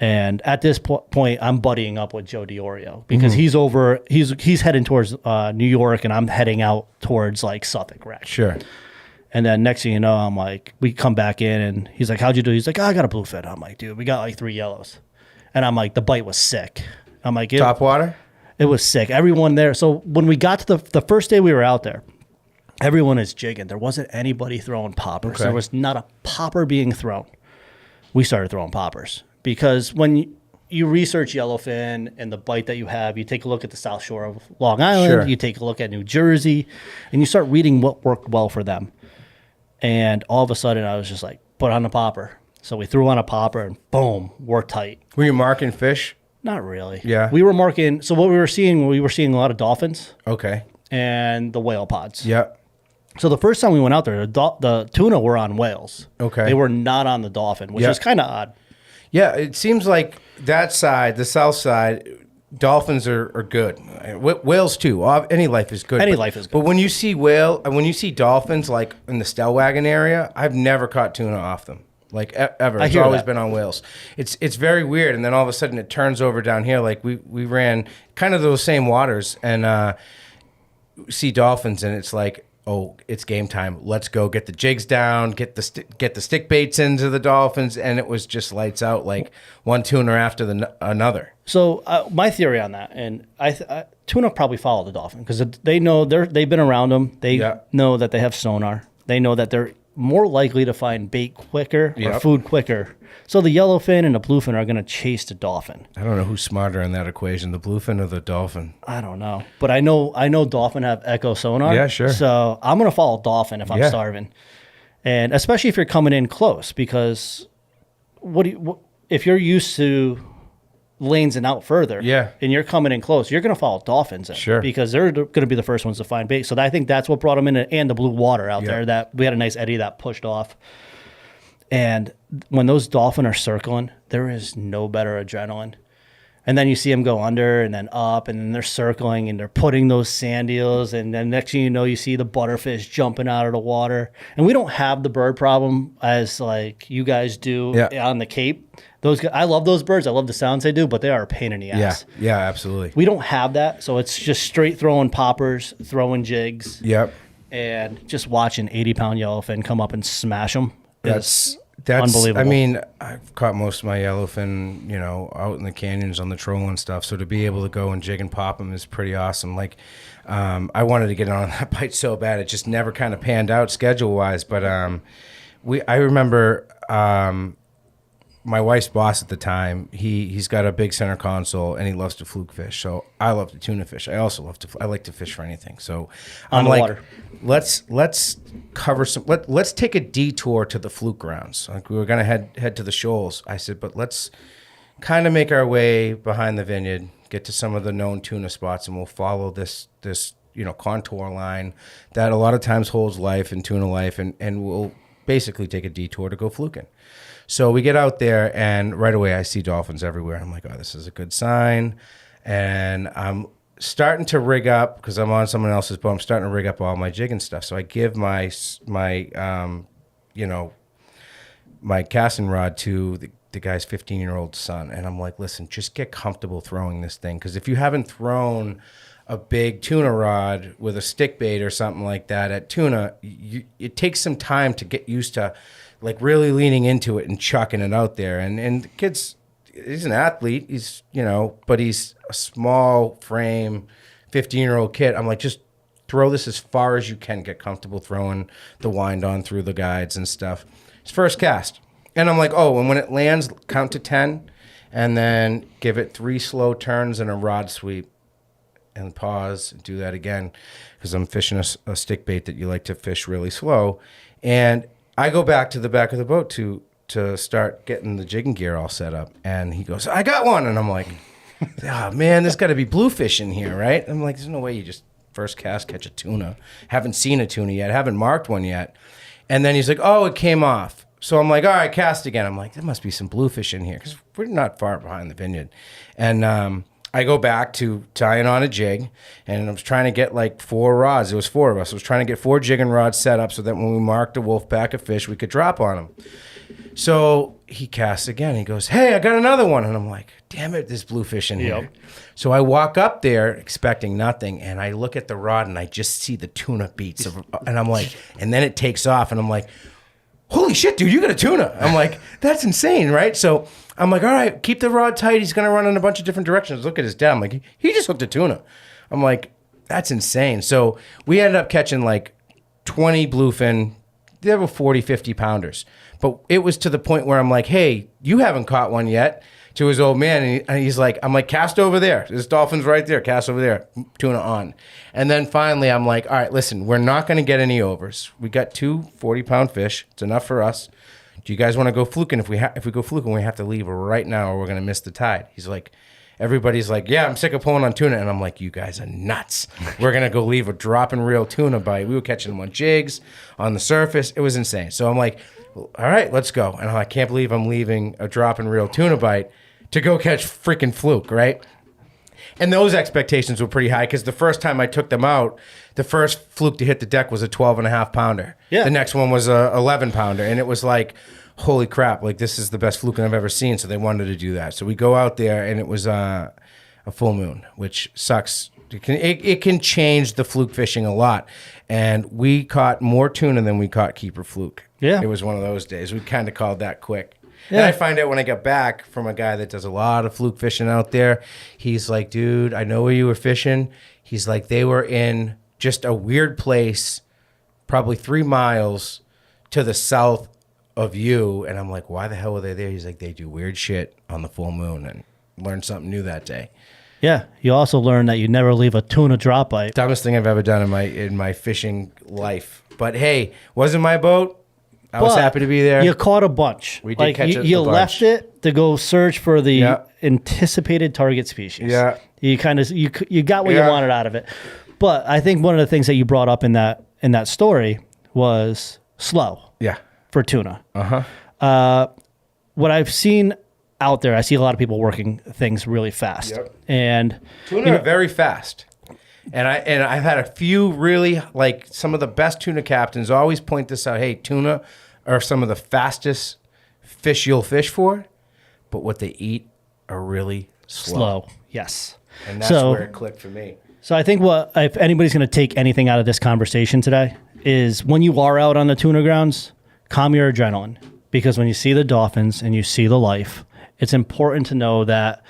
And at this point, I'm buddying up with Joe DiOrio, because he's heading towards New York, and I'm heading out towards like Suffolk Wreck. Sure. And then next thing you know, I'm like, we come back in, and he's like, how'd you do? He's like, I got a bluefin. I'm like, dude, we got like 3 yellows. And I'm like, the bite was sick. I'm like, Top water. it was sick. Everyone there. So when we got to the first day we were out there, everyone is jigging. There wasn't anybody throwing poppers. Okay. There was not a popper being thrown. We started throwing poppers, because when you research yellowfin and the bite that you have, you take a look at the South Shore of Long Island, Sure. you take a look at New Jersey, and you start reading what worked well for them. And all of a sudden, I was just like, put on a popper. So we threw on a popper, and boom, we're tight. Were you marking fish? Not really. Yeah. We were marking. So what we were seeing a lot of dolphins Okay. and the whale pods. Yeah. So the first time we went out there, the tuna were on whales. Okay. They were not on the dolphin, which Yeah. is kind of odd. Yeah. It seems like that side, the south side, dolphins are good. Whales too. Any life is good. Any life is good. But when you see dolphins like in the Stellwagen area, I've never caught tuna off them. Like ever. It's hear always that. been on whales. It's very weird. And then all of a sudden it turns over down here. Like we ran kind of those same waters and see dolphins, and it's like, oh, it's game time. Let's go get the jigs down, get the stick baits into the dolphins, and it was just lights out, like one tuna after another. So my theory on that, and tuna probably follow the dolphin because they know they've been around them. They know that they have sonar. They know that they're more likely to find bait quicker or food quicker. So the yellowfin and the bluefin are going to chase the dolphin. I don't know who's smarter in that equation, the bluefin or the dolphin. I don't know, but I know dolphin have echo sonar. Yeah, sure. So I'm going to follow dolphin if I'm starving, and especially if you're coming in close, because if you're used to lanes and out further, and you're coming in close, you're going to follow dolphins in, sure, because they're going to be the first ones to find bait. So I think that's what brought them in, and the blue water out there. That we had a nice eddy that pushed off. And when those dolphins are circling, there is no better adrenaline. And then you see them go under and then up, and then they're circling and they're putting those sand eels. And then next thing you know, you see the butterfish jumping out of the water. And we don't have the bird problem as like you guys do on the Cape. I love those birds. I love the sounds they do, but they are a pain in the ass. Yeah, absolutely. We don't have that. So it's just straight throwing poppers, throwing jigs. Yep. And just watching 80-pound yellowfin come up and smash them. That's unbelievable. I mean, I've caught most of my yellowfin, out in the canyons on the troll and stuff. So to be able to go and jig and pop them is pretty awesome. Like, I wanted to get on that bite so bad, it just never kind of panned out schedule wise. But I remember my wife's boss at the time. He's got a big center console and he loves to fluke fish. So I love to tuna fish. I also I like to fish for anything. So I'm like, water. Let's cover some. Let's take a detour to the fluke grounds. Like we were gonna head to the shoals. I said, but let's kind of make our way behind the vineyard, get to some of the known tuna spots, and we'll follow this contour line that a lot of times holds life and tuna life, and we'll basically take a detour to go fluking. So we get out there, and right away I see dolphins everywhere. I'm like, oh, this is a good sign. And I'm starting to rig up, because I'm on someone else's boat, I'm starting to rig up all my jig and stuff. So I give my casting rod to the guy's 15-year-old son. And I'm like, listen, just get comfortable throwing this thing. Because if you haven't thrown a big tuna rod with a stick bait or something like that at tuna, it takes some time to get used to like really leaning into it and chucking it out there. And the kid's, he's an athlete, he's, but he's a small frame, 15-year-old kid. I'm like, just throw this as far as you can, get comfortable throwing the wind on through the guides and stuff. His first cast. And I'm like, oh, and when it lands, count to 10 and then give it 3 slow turns and a rod sweep and pause and do that again, because I'm fishing a stick bait that you like to fish really slow. And I go back to the back of the boat to start getting the jigging gear all set up. And he goes, I got one. And I'm like, oh, man, there's got to be bluefish in here, right? I'm like, there's no way you just first cast catch a tuna. Haven't seen a tuna yet. Haven't marked one yet. And then he's like, oh, it came off. So I'm like, all right, cast again. I'm like, there must be some bluefish in here, because we're not far behind the vineyard. And I go back to tying on a jig, and I was trying to get like 4 rods. It was 4 of us. I was trying to get 4 jigging rods set up so that when we marked a wolf pack of fish, we could drop on them. So he casts again. He goes, hey, I got another one. And I'm like, damn it, there's bluefish in here. So I walk up there expecting nothing, and I look at the rod, and I just see the tuna beats. And I'm like, and then it takes off, and I'm like, holy shit, dude, you got a tuna. I'm like, that's insane, right? So I'm like, all right, keep the rod tight. He's going to run in a bunch of different directions. Look at his dad. I'm like, he just hooked a tuna. I'm like, that's insane. So we ended up catching like 20 bluefin. They were 40, 50 pounders. But it was to the point where I'm like, hey, you haven't caught one yet. To his old man, and he's like, I'm like, cast over there. There's dolphins right there. Cast over there. Tuna on. And then finally, I'm like, all right, listen, we're not going to get any overs. We got 2 40-pound fish. It's enough for us. Do you guys want to go fluking? If we go fluking, we have to leave right now, or we're going to miss the tide. He's like, everybody's like, yeah, I'm sick of pulling on tuna. And I'm like, you guys are nuts. We're going to go leave a drop and reel tuna bite. We were catching them on jigs, on the surface. It was insane. So I'm like, all right, let's go. And I can't believe I'm leaving a drop and reel tuna bite to go catch freaking fluke, right? And those expectations were pretty high because the first time I took them out, the first fluke to hit the deck was a 12.5 pounder. Yeah. The next one was a 11 pounder. And it was like, holy crap, like this is the best fluke I've ever seen. So they wanted to do that. So we go out there and it was a full moon, which sucks. It can change the fluke fishing a lot. And we caught more tuna than we caught keeper fluke. Yeah. It was one of those days. We kind of called that quick. Yeah. And I find out when I get back from a guy that does a lot of fluke fishing out there, he's like, dude, I know where you were fishing. He's like, they were in just a weird place, probably 3 miles to the south of you. And I'm like, why the hell were they there? He's like, they do weird shit on the full moon, and learned something new that day. Yeah. You also learn that you never leave a tuna drop bite. Dumbest thing I've ever done in my fishing life. But hey, wasn't my boat. I was But happy to be there. You caught a bunch. We did catch a You bunch. left it to go search for the Yeah. anticipated target species. Yeah. You kind of you got what you Yeah. wanted out of it. But I think one of the things that you brought up in that story was slow Yeah. for tuna. What I've seen out there, I see a lot of people working things really fast. Yep. And Tuna are very fast. And I've had a few really, like, some of the best tuna captains always point this out. Hey, tuna are some of the fastest fish you'll fish for, but what they eat are really slow. Yes. And that's where it clicked for me. So I think if anybody's going to take anything out of this conversation today is when you are out on the tuna grounds, calm your adrenaline, because when you see the dolphins and you see the life, it's important to know that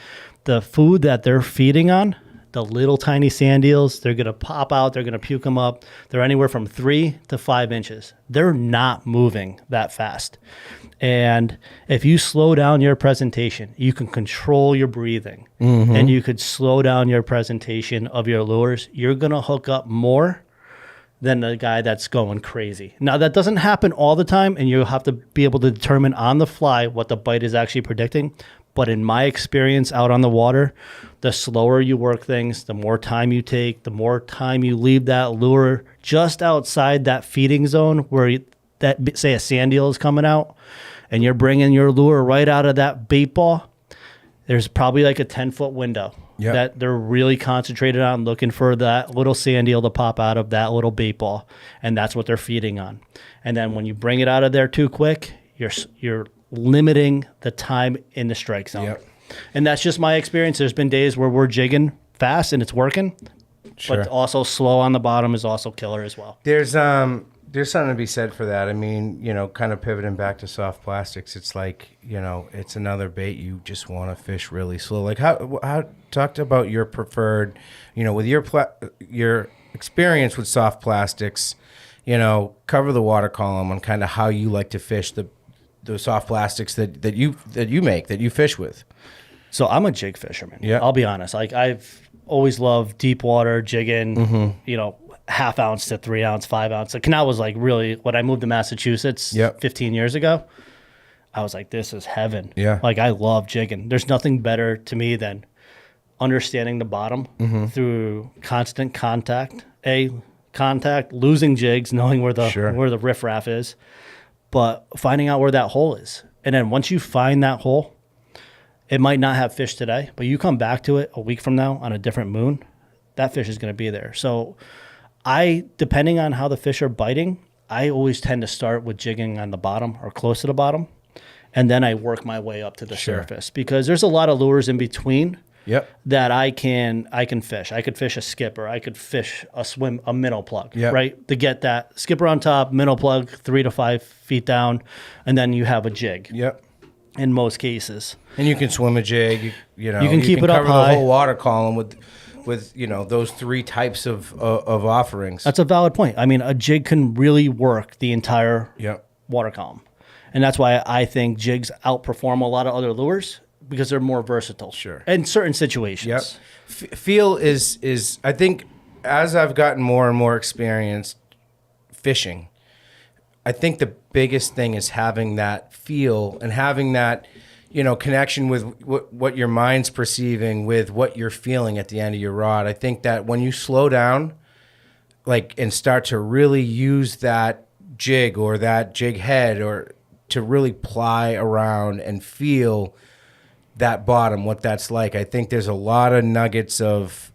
the food that they're feeding on, the little tiny sand eels, they're going to pop out, they're going to puke them up. They're anywhere from 3 to 5 inches. They're not moving that fast. And if you slow down your presentation, you can control your breathing, and you could slow down your presentation of your lures. You're going to hook up more than the guy that's going crazy. Now, that doesn't happen all the time, and you'll have to be able to determine on the fly what the bite is actually predicting. But in my experience out on the water, the slower you work things, the more time you take, the more time you leave that lure just outside that feeding zone where say a sand eel is coming out, and you're bringing your lure right out of that bait ball. There's probably like a 10-foot window that they're really concentrated on, looking for that little sand eel to pop out of that little bait ball, and that's what they're feeding on. And then when you bring it out of there too quick, you're limiting the time in the strike zone. Yep. And that's just my experience. There's been days where we're jigging fast and it's working, Sure. but also slow on the bottom is also killer as well. There's something to be said for that. I mean, kind of pivoting back to soft plastics, it's like, it's another bait you just want to fish really slow. Like how talked about your preferred, with your experience with soft plastics, cover the water column on kind of how you like to fish the soft plastics that you fish with. So I'm a jig fisherman. Yeah. I'll be honest. Like I've always loved deep water jigging, half ounce to 3 ounce, 5 ounce. The canal was like really, when I moved to Massachusetts 15 years ago, I was like, this is heaven. Yeah. Like I love jigging. There's nothing better to me than understanding the bottom through constant contact, losing jigs, knowing where the riffraff is, but finding out where that hole is. And then once you find that hole, it might not have fish today, but you come back to it a week from now on a different moon, that fish is going to be there. So depending on how the fish are biting, I always tend to start with jigging on the bottom or close to the bottom, and then I work my way up to the surface, because there's a lot of lures in between that I can fish. I could fish a skipper. I could fish a minnow plug, right? To get that skipper on top, minnow plug 3 to 5 feet down, and then you have a jig. Yep. In most cases. And you can swim a jig. You can keep it up cover high. the whole water column with those 3 types of offerings. That's a valid point. I mean, a jig can really work the entire water column. And that's why I think jigs outperform a lot of other lures, because they're more versatile. Sure. In certain situations. Yep. Feel is I think as I've gotten more and more experienced fishing, I think the biggest thing is having that feel and having that, connection with what your mind's perceiving with what you're feeling at the end of your rod. I think that when you slow down, and start to really use that jig or that jig head or to really ply around and feel that bottom, what that's like. I think there's a lot of nuggets of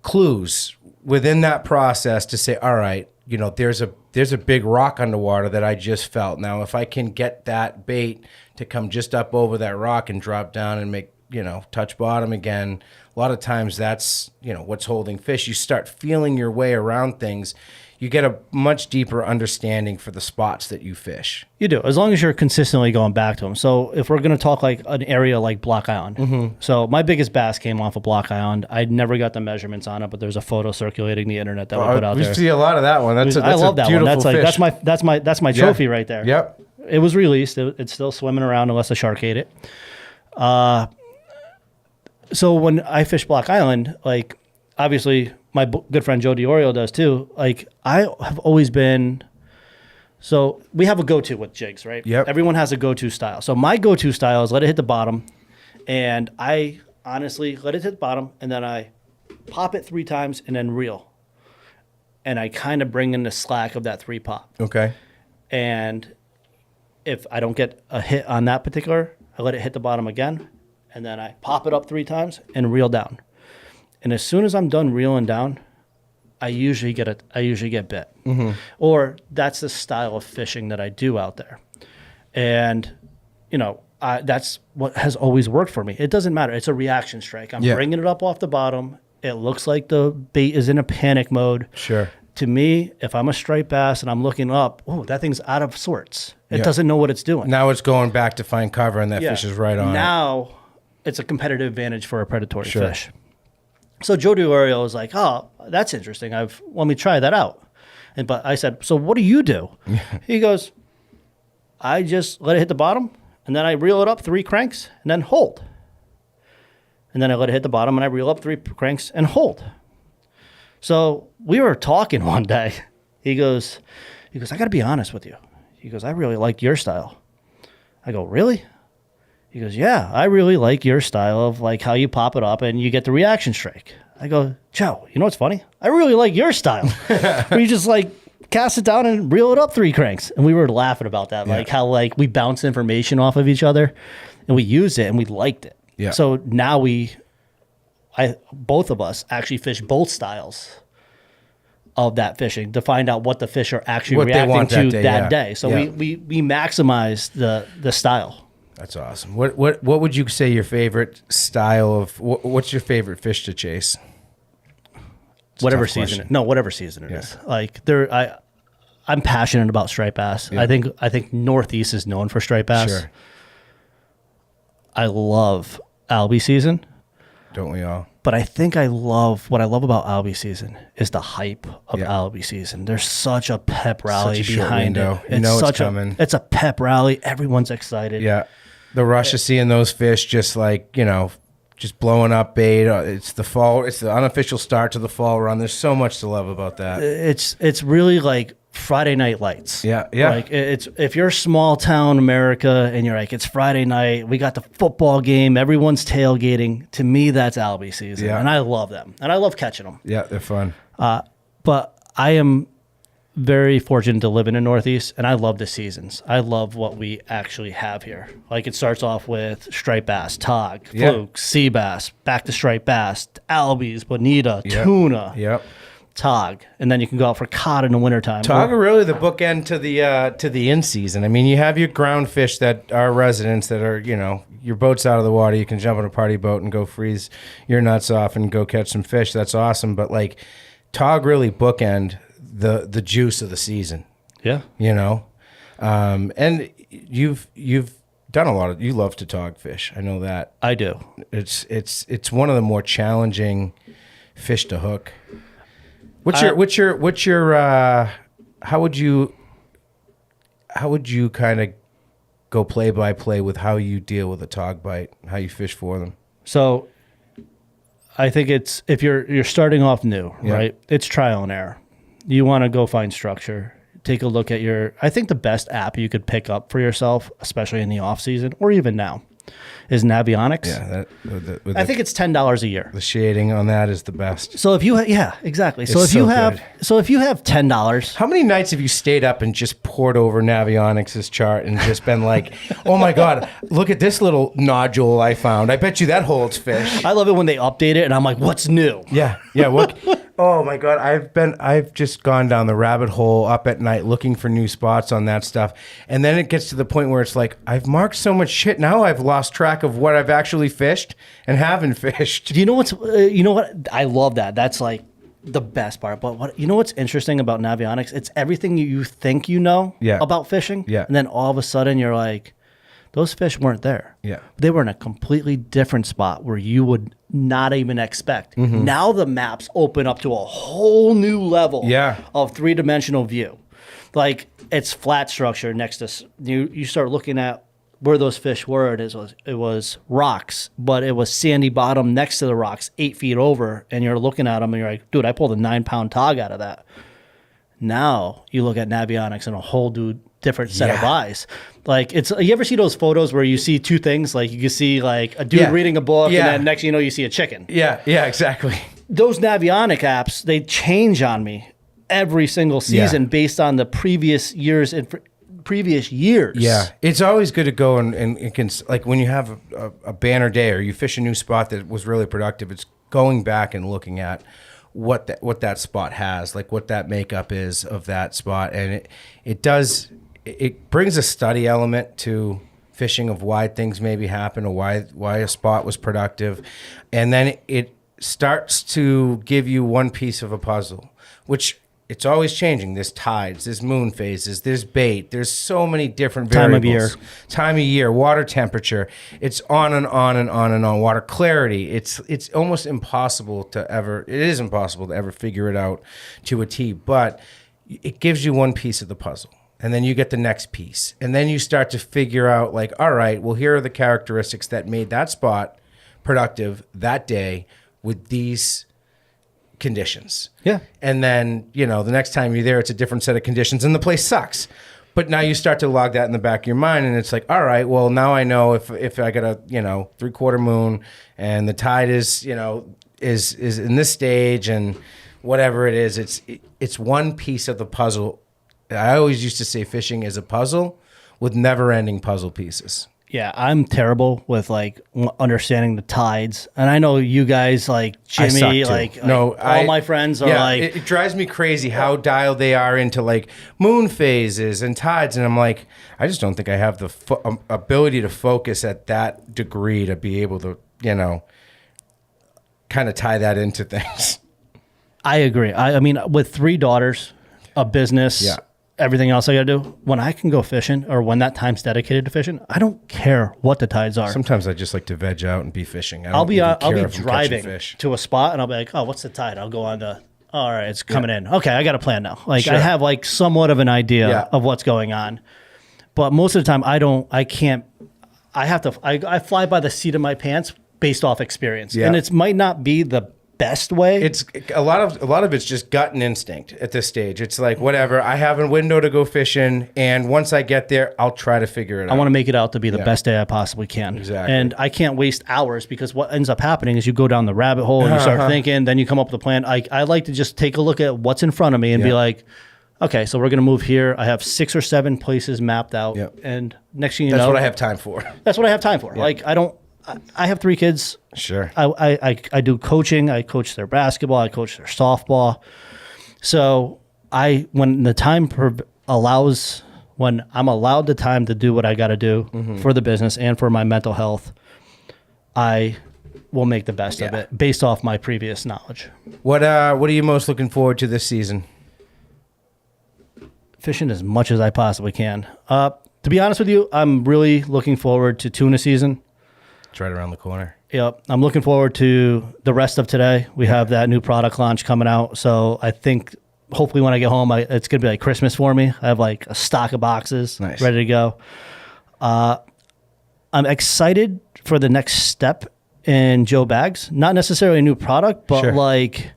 clues within that process to say, all right, you know, there's a big rock underwater that I just felt. Now, if I can get that bait to come just up over that rock and drop down and make, you know, touch bottom again, a lot of times that's, you know, what's holding fish. You start feeling your way around things. You get a much deeper understanding for the spots that you fish. You do, as long as you're consistently going back to them. So if we're going to talk like an area like Block Island. So my biggest bass came off of Block Island. I never got the measurements on it, but there's a photo circulating the internet that we put out we there. see a lot of that one. That's I love that one. That's like fish. that's my trophy right there. Yep. It was released. It's still swimming around unless a shark ate it. So when I fish Block Island, like obviously my good friend Joe DiOrio does too. Like I have always been, so we have a go-to with jigs, right? Yep. Everyone has a go-to style. So my go-to style is let it hit the bottom, and I honestly let it hit the bottom, and then I pop it 3 times and then reel, and I kind of bring in the slack of that 3 pop. Okay. And if I don't get a hit on that particular, I let it hit the bottom again, and then I pop it up 3 times and reel down. And as soon as I'm done reeling down, I usually get bit. Or that's the style of fishing that I do out there. And, you know, that's what has always worked for me. It doesn't matter. It's a reaction strike. I'm bringing it up off the bottom. It looks like the bait is in a panic mode. Sure. To me, if I'm a striped bass and I'm looking up, oh, that thing's out of sorts. It doesn't know what it's doing. Now it's going back to find cover, and that fish is right on it. Now it's a competitive advantage for a predatory fish. So Joe DiOrio was like, oh, that's interesting. Let me try that out. But I said, so what do you do? He goes, I just let it hit the bottom, and then I reel it up 3 cranks, and then hold. And then I let it hit the bottom, and I reel up 3 cranks and hold. So we were talking one day. He goes, I got to be honest with you. He goes, I really like your style. I go, really? He goes, yeah, I really like your style of like how you pop it up and you get the reaction strike. I go, Joe, you know what's funny? I really like your style. Where you just like cast it down and reel it up 3 cranks. And we were laughing about that, like how like we bounce information off of each other and we used it and we liked it. Yeah. So now both of us actually fish both styles of that fishing to find out what the fish are actually reacting to that day. So we maximize the style. That's awesome. What would you say your favorite style of what's your favorite fish to chase? Whatever season it is. Like I'm passionate about striped bass. Yeah. I think Northeast is known for striped bass. Sure. I love Albie season. Don't we all? But I think what I love about Albie season is the hype of Albie season. There's such a pep rally behind it. You know it's coming. It's a pep rally. Everyone's excited. Yeah. The rush of seeing those fish just like, you know, just blowing up bait. It's the fall. It's the unofficial start to the fall run. There's so much to love about that. It's really like Friday Night Lights. Yeah. Like it's if you're small town America and you're like it's Friday night, we got the football game, everyone's tailgating. To me, that's Albie season, and I love them, and I love catching them. Yeah, they're fun. But I am very fortunate to live in the Northeast, and I love the seasons. I love what we actually have here. Like it starts off with striped bass, tog, fluke, sea bass, back to striped bass, albies, bonita, tuna. Yep. Tog, and then you can go out for cod in the wintertime. Tog are really the bookend to the in season. I mean, you have your ground fish that are residents that are, you know, your boat's out of the water. You can jump on a party boat and go freeze your nuts off and go catch some fish. That's awesome. But like, tog really bookend the juice of the season. Yeah, you know, and you've done a lot of. You love to tog fish. I know that. I do. It's one of the more challenging fish to hook. What's your how would you kind of go play by play with how you deal with a tog bite, how you fish for them? So I think it's if you're starting off new, right? It's trial and error. You want to go find structure. Take a look at I think the best app you could pick up for yourself, especially in the off season or even now, is Navionics. Yeah, I think it's $10 a year. the shading on that is the best. So if you exactly. So It's if you so have good. $10, How many nights have you stayed up and just poured over Navionics' chart and just been like, oh my God, look at this little nodule I found. I bet you that holds fish. I love it when they update it and I'm like, what's new? Yeah. What? Oh my God. I've just gone down the rabbit hole up at night looking for new spots on that stuff. And then it gets to the point where it's like, I've marked so much shit. Now I've lost track of what I've actually fished and haven't fished. Do you know what? I love that. That's like the best part. But what's interesting about Navionics? It's everything you think you know Yeah. about fishing. Yeah. And then all of a sudden you're like, those fish weren't there. Yeah. They were in a completely different spot where you would not even expect. Mm-hmm. Now the maps open up to a whole new level Yeah. of three-dimensional view. Like it's flat structure next to you start looking at where those fish were. It was rocks, but it was sandy bottom next to the rocks 8 feet over, and you're looking at them and you're like, dude, I pulled a 9-pound tog out of that. Now you look at Navionics and a whole different set of Yeah. eyes. Like you ever see those photos where you see two things? Like you can see like a dude Yeah. reading a book, Yeah. and then next thing you know, you see a chicken. Yeah, exactly. Those Navionic apps, they change on me every single season Yeah. based on the previous years and previous years. Yeah, it's always good to go and like when you have a banner day or you fish a new spot that was really productive. It's going back and looking at what that spot has, like what that makeup is of that spot, and it brings a study element to fishing of why things maybe happen or why a spot was productive, and then it starts to give you one piece of a puzzle, which. It's always changing. There's tides, there's moon phases, there's bait. There's so many different Time of variables. Time of year, water temperature. It's on and on and on and on. Water clarity. It's almost impossible to ever. It is impossible to ever figure it out to a T. But it gives you one piece of the puzzle, and then you get the next piece, and then you start to figure out like, all right, well, here are the characteristics that made that spot productive that day with these conditions. Yeah. And then, the next time you're there, it's a different set of conditions and the place sucks. But now you start to log that in the back of your mind and it's like, all right, well, now I know if I got a, 3/4 moon and the tide is, is in this stage and whatever it is, it's one piece of the puzzle. I always used to say fishing is a puzzle with never-ending puzzle pieces. Yeah, I'm terrible with like understanding the tides, and I know you guys like I suck Jimmy, too. like No, all my friends are like, it drives me crazy how dialed they are into like moon phases and tides, and I'm like, I just don't think I have the ability to focus at that degree to be able to, kind of tie that into things. I agree. I mean, with 3 daughters, a business, Yeah. everything else I got to do, when I can go fishing or when that time's dedicated to fishing, I don't care what the tides are. Sometimes I just like to veg out and be fishing. I'll be even care if I'm catching driving fish. to a spot and I'll be like, oh, what's the tide? I'll go on to, all right, it's coming in. Okay, I got a plan now. Like Sure. I have like somewhat of an idea Yeah. of what's going on. But most of the time I fly by the seat of my pants based off experience. Yeah. And it might not be the best way. It's a lot of it's just gut and instinct at this stage. It's like whatever. I have a window to go fishing, and once I get there, I'll try to figure it out. I want to make it out to be the best day I possibly can. Exactly. And I can't waste hours because what ends up happening is you go down the rabbit hole and you start thinking, then you come up with a plan. I like to just take a look at what's in front of me and be like, okay, so we're going to move here. I have 6 or 7 places mapped out. Yep. And next thing you That's know, what I have time for. That's what I have time for. Like I have 3 kids. Sure. I do coaching. I coach their basketball. I coach their softball. So when the time allows, when I'm allowed the time to do what I got to do for the business and for my mental health, I will make the best of it based off my previous knowledge. What are you most looking forward to this season? Fishing as much as I possibly can. To be honest with you, I'm really looking forward to tuna season. It's right around the corner. Yep. I'm looking forward to the rest of today. We have that new product launch coming out. So I think hopefully when I get home, it's going to be like Christmas for me. I have like a stock of boxes ready to go. I'm excited for the next step in Joe Bags. Not necessarily a new product, but Sure. like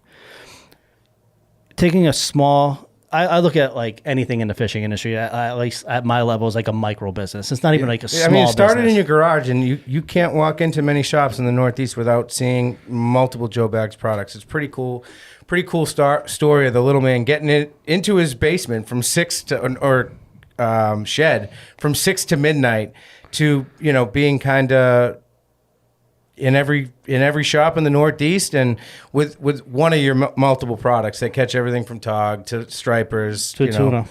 taking a small I look at like anything in the fishing industry, at least at my level, is like a micro business. It's not even like a small I mean, it started business. in your garage, and you can't walk into many shops in the Northeast without seeing multiple Joe Bags products. It's pretty cool story of the little man getting it into his basement from 6 to shed from 6 to midnight to being kind of in every shop in the Northeast, and with one of your multiple products that catch everything from tog to stripers To tuna.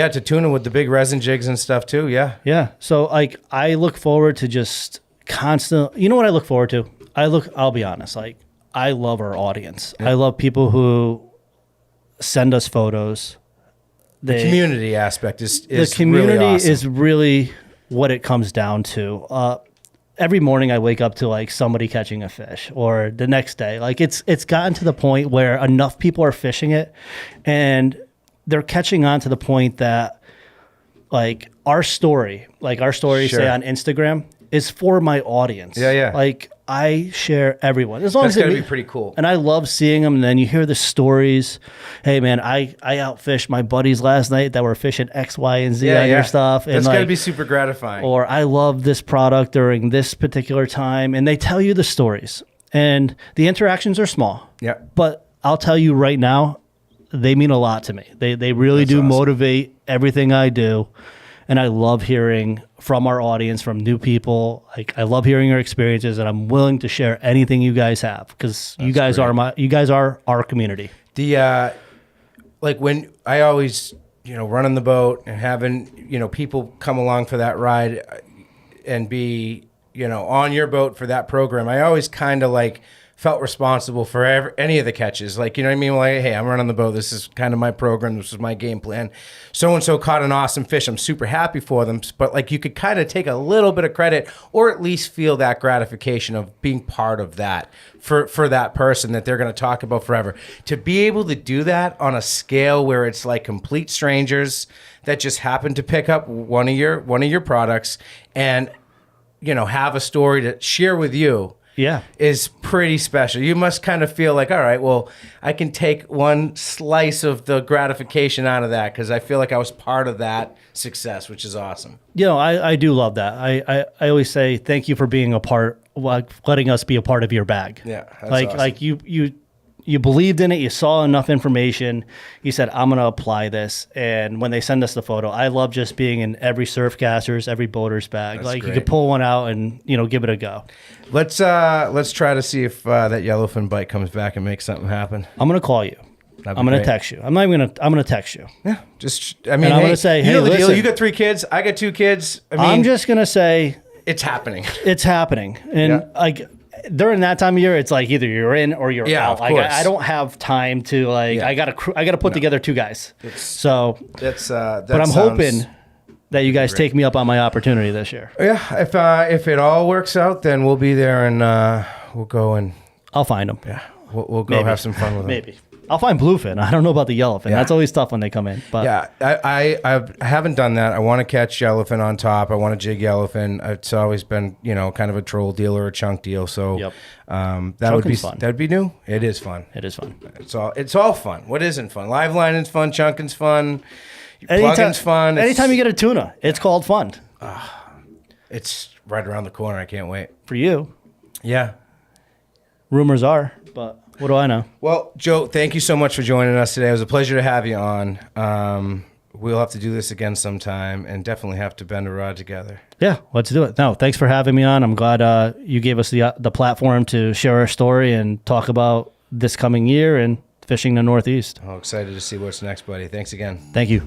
to tuna with the big resin jigs and stuff too. Yeah. So like I look forward to just constant. You know what I look forward to? I'll be honest. Like I love our audience. I love people who send us photos. The community aspect is the community really awesome. is really what it comes down to. Every morning I wake up to like somebody catching a fish, or the next day. Like it's gotten to the point where enough people are fishing it, and they're catching on to the point that like our story Sure. say on Instagram is for my audience. Yeah. Like I share everyone. As long That's as gotta be pretty cool. And I love seeing them. And then you hear the stories. Hey man, I outfished my buddies last night that were fishing X, Y, and Z on your stuff. And That's like, gotta be super gratifying. or I love this product during this particular time, and they tell you the stories, and the interactions are small. Yeah. But I'll tell you right now, they mean a lot to me. They really do awesome. motivate everything I do, and I love hearing from our audience, from new people. Like I love hearing your experiences, and I'm willing to share anything you guys have, because you guys are our community. The like when I always running the boat and having people come along for that ride and be on your boat for that program, I always kind of like felt responsible for any of the catches. Like, you know what I mean? Like, hey, I'm running the boat. This is kind of my program. This is my game plan. So-and-so caught an awesome fish. I'm super happy for them. But like, you could kind of take a little bit of credit, or at least feel that gratification of being part of that for that person that they're going to talk about forever. To be able to do that on a scale where it's like complete strangers that just happen to pick up one of your products and, have a story to share with you. Yeah. Is pretty special. You must kind of feel like, all right, well, I can take one slice of the gratification out of that because I feel like I was part of that success, which is awesome. I do love that. I always say thank you for being a part, like letting us be a part of your bag. Yeah, that's like awesome. like you believed in it. You saw enough information. You said, I'm going to apply this. And when they send us the photo, I love just being in every Surfcaster's, every boater's bag. That's like great. you could pull one out and, give it a go. Let's try to see if that yellowfin bite comes back and makes something happen. I'm going to call you. That'd be I'm going to great. text you. I'm going to text you. Yeah, I mean, And I'm hey, gonna say, you hey, know the deal. listen. You got 3 kids. I got 2 kids. I mean, I'm just going to say it's happening. it's happening. And Yeah. like during that time of year, it's like either you're in or you're Yeah, out. of Like course. I don't have time to like, Yeah. I gotta put together 2 guys. So, That's but I'm hoping that you guys take me up on my opportunity this year. Yeah, if it all works out, then we'll be there and we'll go and I'll find them. we'll go Maybe. have some fun with them. Maybe. I'll find bluefin. I don't know about the yellowfin. Yeah. That's always tough when they come in. But Yeah, I haven't done that. I want to catch yellowfin on top. I want to jig yellowfin. It's always been kind of a troll deal or a chunk deal. So Yep. that would be Chunking's fun. That'd be new. It is fun. it is fun. It's all fun. What isn't fun? Live lining's fun. Chunking's fun. Plugging's fun. Anytime you get a tuna, it's called fun. It's right around the corner. I can't wait. For you, Yeah. rumors are, but what do I know? Well, Joe, thank you so much for joining us today. It was a pleasure to have you on. We'll have to do this again sometime, and definitely have to bend a rod together. Yeah, let's do it. No, thanks for having me on. I'm glad you gave us the platform to share our story and talk about this coming year and fishing the Northeast. I'm excited to see what's next, buddy. Thanks again. Thank you.